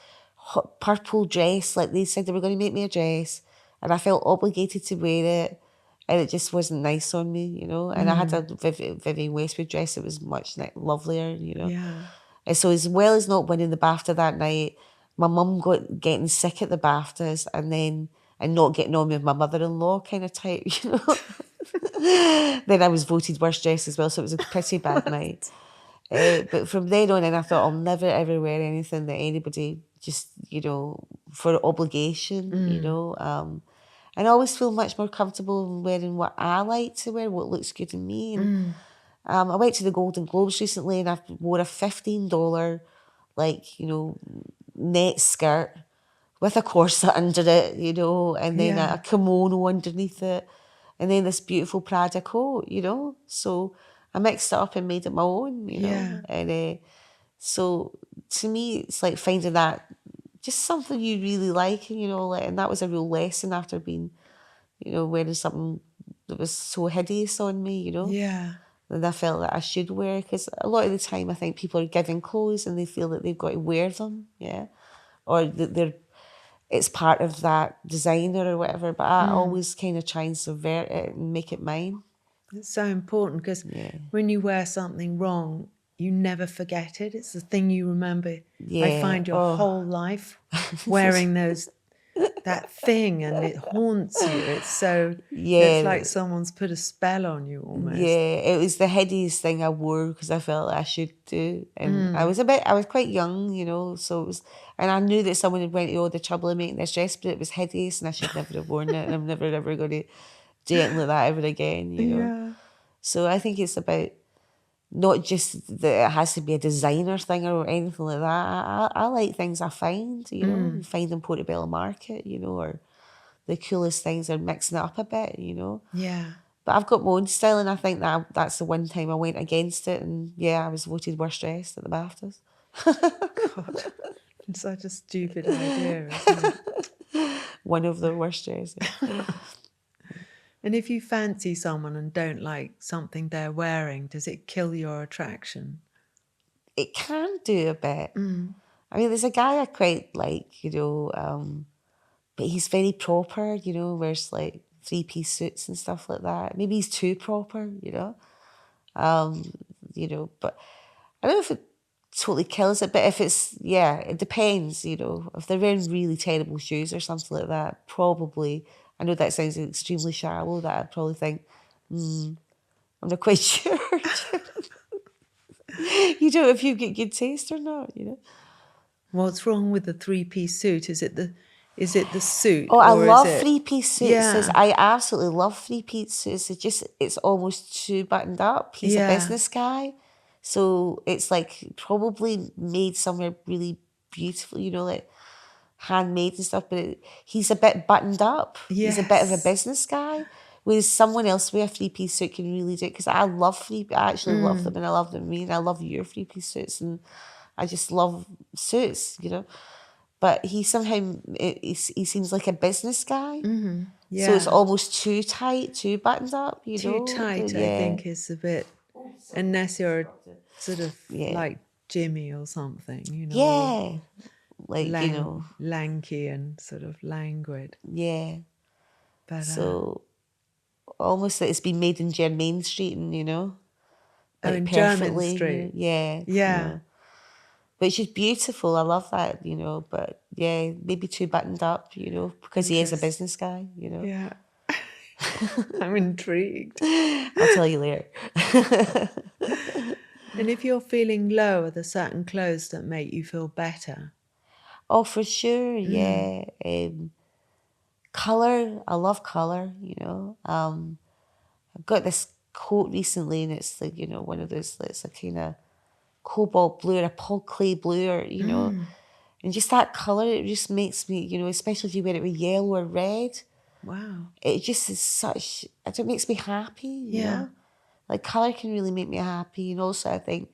purple dress, like they said they were going to make me a dress, and I felt obligated to wear it, and it just wasn't nice on me, And I had a Vivienne Westwood dress that was much lovelier, Yeah. And so as well as not winning the BAFTA that night, my mum getting sick at the BAFTAs and not getting on with my mother-in-law kind of type, Then I was voted worst dressed as well, so it was a pretty bad night. But from then on, and I thought I'll never ever wear anything that anybody just, for obligation, and I always feel much more comfortable in wearing what I like to wear, what looks good in me. And I went to the Golden Globes recently and I wore a $15, net skirt with a corset under it, and then a kimono underneath it, and then this beautiful Prada coat, So I mixed it up and made it my own, And so to me, it's like finding that just something you really like, and that was a real lesson after being, wearing something that was so hideous on me, Yeah. And I felt that I should wear, because a lot of the time I think people are given clothes and they feel that they've got to wear them, or that it's part of that designer or whatever, but I always kind of try and subvert it and make it mine. It's so important because when you wear something wrong, you never forget it. It's the thing you remember. I find your whole life wearing that thing, and it haunts you. It's so it's like someone's put a spell on you almost. Yeah, it was the hideous thing I wore because I felt like I should do, and I was quite young, so it was, and I knew that someone had went to all the trouble of making this dress, but it was hideous, and I should never have worn it, and I'm never ever going to do anything like that ever again, Yeah. So I think it's about not just that it has to be a designer thing or anything like that. I like things I find, find in Portobello Market, or the coolest things are mixing it up a bit, Yeah. But I've got my own style, and I think that's the one time I went against it, and I was voted worst dressed at the BAFTAs. God, it's such a stupid idea, isn't it? One of the worst dressed. And if you fancy someone and don't like something they're wearing, does it kill your attraction? It can do a bit. There's a guy I quite like, but he's very proper, wears like 3-piece suits and stuff like that. Maybe he's too proper, but I don't know if it totally kills it, but if it's, it depends, if they're wearing really terrible shoes or something like that, probably, I know that sounds extremely shallow, that I'd probably think, I'm not quite sure. If you get good taste or not, What's wrong with the 3-piece suit? Is it the suit? Oh, I or love is it... 3-piece suits. Yeah. I absolutely love 3-piece suits. It's almost too buttoned up. He's a business guy. So it's like probably made somewhere really beautiful, like handmade and stuff, but he's a bit buttoned up. Yes. He's a bit of a business guy. Whereas someone else with a 3-piece suit can really do it, because I actually love them, and I love them. And I love your 3-piece suits, and I just love suits, But he somehow, he seems like a business guy. Yeah. So it's almost too tight, too buttoned up, Too tight, I think, is a bit, unless you're sort of like Jimmy or something, Yeah. Like, lanky and sort of languid. Yeah. But, so almost like it's been made in Jermaine Street, and, like in perfectly. Jermyn Street. Yeah. But it's just beautiful. I love that, but maybe too buttoned up, because he is a business guy, Yeah. I'm intrigued. I'll tell you later. And if you're feeling low, are there certain clothes that make you feel better? Oh, for sure, yeah. Colour, I love colour, I've got this coat recently, and it's like, one of those, it's a kind of cobalt blue or a Paul Clay blue, or, and just that colour, it just makes me, especially if you wear it with yellow or red. Wow. It just is it makes me happy, you know? Like, colour can really make me happy, and also I think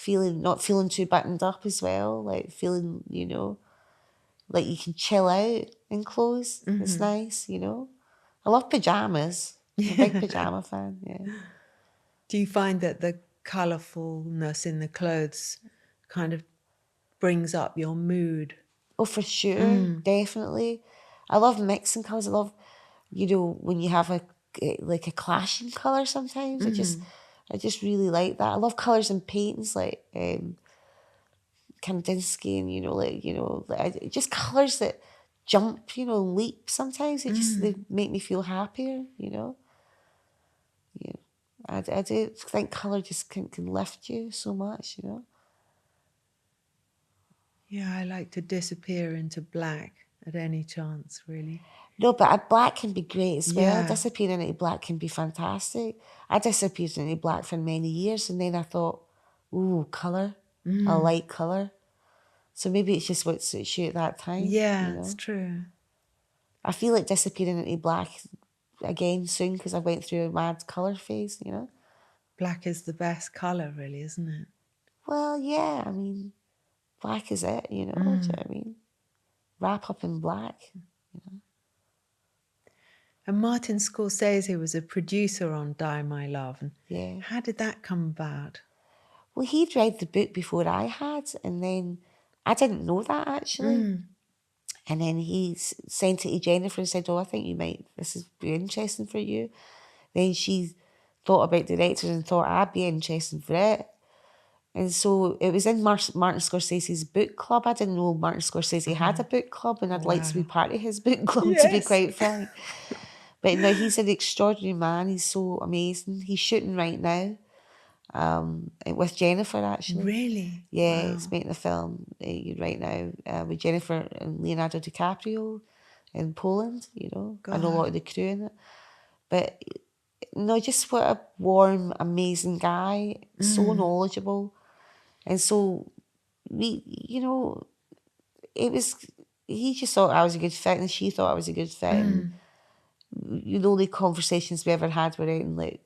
not feeling too buttoned up as well, like feeling, like you can chill out in clothes. It's nice, you know. I love pajamas. I'm a big pajama fan, yeah. Do you find that the colourfulness in the clothes kind of brings up your mood? Oh, for sure, definitely. I love mixing colours. I love, you know, when you have like a clashing colour sometimes. I just really like that. I love colours in paintings like Kandinsky and, just colours that jump, leap sometimes. They make me feel happier, you know. Yeah. I do think colour just can lift you so much, you know. Yeah, I like to disappear into black at any chance, really. No, but black can be great as well. Yeah. Disappearing into black can be fantastic. I disappeared into black for many years, and then I thought, ooh, colour. I like colour. So maybe it's just what suits you at that time. Yeah, you know? it's true. I feel like disappearing into black again soon because I went through a mad colour phase, you know? Black is the best colour, really, isn't it? Well, yeah, I mean, black is it, you know? Do you know what I mean? Wrap up in black. And Martin Scorsese was a producer on Die My Love. And Yeah. how did that come about? Well, he'd read the book before I had, and then I didn't know that actually. And then he sent it to Jennifer and said, oh, I think this is be interesting for you. Then she thought about directors and thought I'd be interested for it. And so it was in Martin Scorsese's book club. I didn't know Martin Scorsese had a book club, and I'd like to be part of his book club, to be quite frank. But no, he's an extraordinary man. He's so amazing. He's shooting right now with Jennifer, actually. Really? Yeah, Wow. it's making a film right now with Jennifer and Leonardo DiCaprio in Poland, you know. God. I know a lot of the crew in it. But no, just what a warm, amazing guy, so knowledgeable. And so he just thought I was a good fit and she thought I was a good fit. And, the conversations we ever had were out like,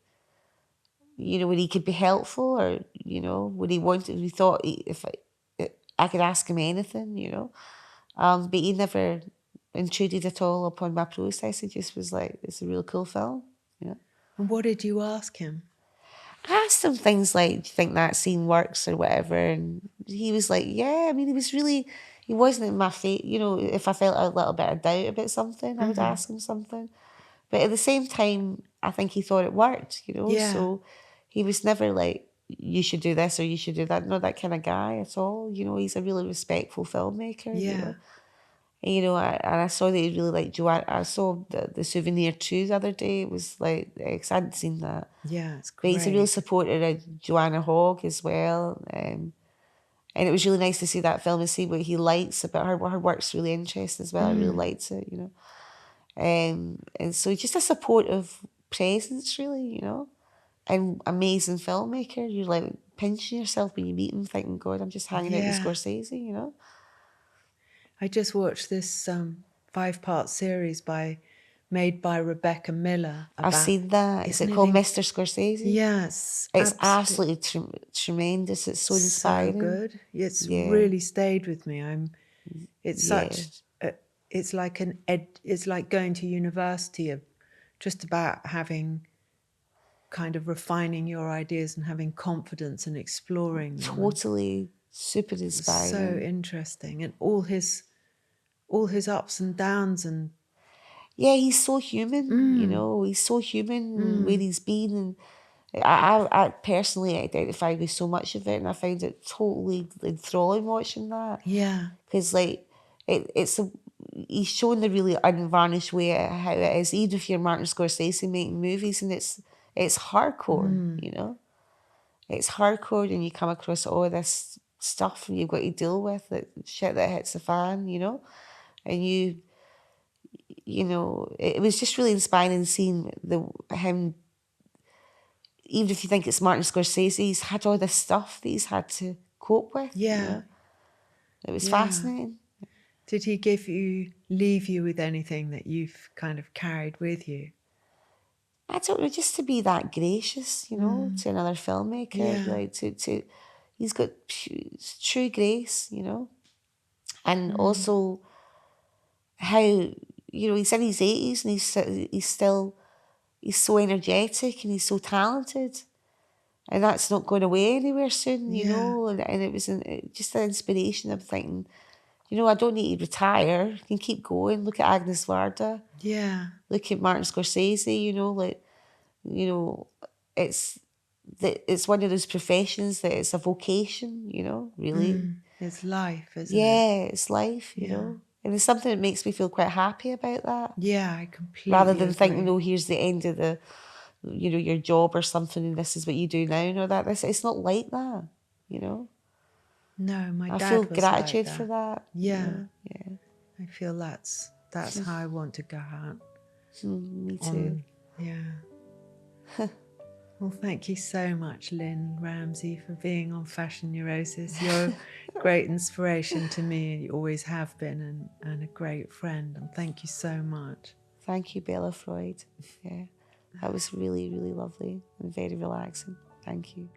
when he could be helpful or, when he wanted, we thought if I could ask him anything, but he never intruded at all upon my process. He just was like, it's a real cool film, you know. And what did you ask him? I asked him things like, do you think that scene works or whatever? And he was like, yeah, I mean, he wasn't in my face. If I felt a little bit of doubt about something, I would ask him something. But at the same time, I think he thought it worked, Yeah. So he was never like, you should do this or you should do that. Not that kind of guy at all. He's a really respectful filmmaker, Yeah. And, I saw that he really liked Joanna. I saw the Souvenir too the other day. It was like, because I hadn't seen that. Yeah, it's But great. he's a real supporter of Joanna Hogg as well. And it was really nice to see that film and see what he likes about her. Her work's really interesting as well. I really liked it, And so just a supportive presence, really, and amazing filmmaker. You're like pinching yourself when you meet him, thinking, God, I'm just hanging out with Scorsese, I just watched this 5-part series made by Rebecca Miller. I've seen that. Is it called Mr. Scorsese? Yes. It's absolutely tremendous. It's so inspiring. So good. It's really stayed with me. It's like it's like going to university of just about having kind of refining your ideas and having confidence and exploring them. Totally super inspiring. So interesting. And all his ups and downs and he's so human, he's so human where he's been. And I personally identified with so much of it, and I found it totally enthralling watching that. Yeah. Because he's shown the really unvarnished way how it is, even if you're Martin Scorsese making movies, and it's hardcore, It's hardcore, and you come across all this stuff and you've got to deal with it, shit that hits the fan, and it was just really inspiring seeing him. Even if you think it's Martin Scorsese, he's had all this stuff that he's had to cope with. Yeah. It was fascinating. Did he leave you with anything that you've kind of carried with you? I don't know, just to be that gracious, to another filmmaker. Yeah. Like he's got true grace, and also how, you know, he's in his 80s and he's so energetic and he's so talented. And that's not going away anywhere soon, you know. And it was just an inspiration of thinking, you know, I don't need to retire. I can keep going. Look at Agnes Varda. Yeah. Look at Martin Scorsese, you know, like, you know, it's one of those professions that it's a vocation, you know, really. It's life, isn't it? Yeah, it's life, you know. And it's something that makes me feel quite happy about that. Yeah, I completely Rather than agree. thinking, oh, here's the end of the, you know, your job or something and this is what you do now and all that. It's not like that, you know. No, my I dad feel was gratitude like for that. Yeah. You know? Yeah. I feel that's how I want to go out. Me too. Yeah. Well, thank you so much, Lynne Ramsay, for being on Fashion Neurosis. You're a great inspiration to me, and you always have been, and a great friend. And thank you so much. Thank you, Bella Freud. Yeah, that was really, really lovely and very relaxing. Thank you.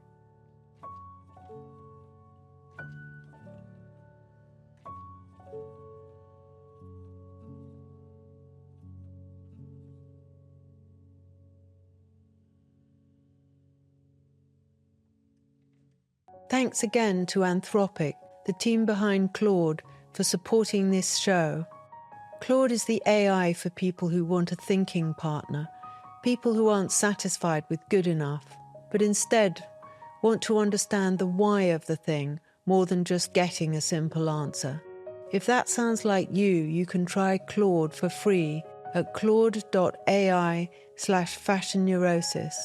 Thanks again to Anthropic, the team behind Claude, for supporting this show. Claude is the AI for people who want a thinking partner, people who aren't satisfied with good enough, but instead want to understand the why of the thing more than just getting a simple answer. If that sounds like you can try Claude for free at claude.ai/fashionneurosis.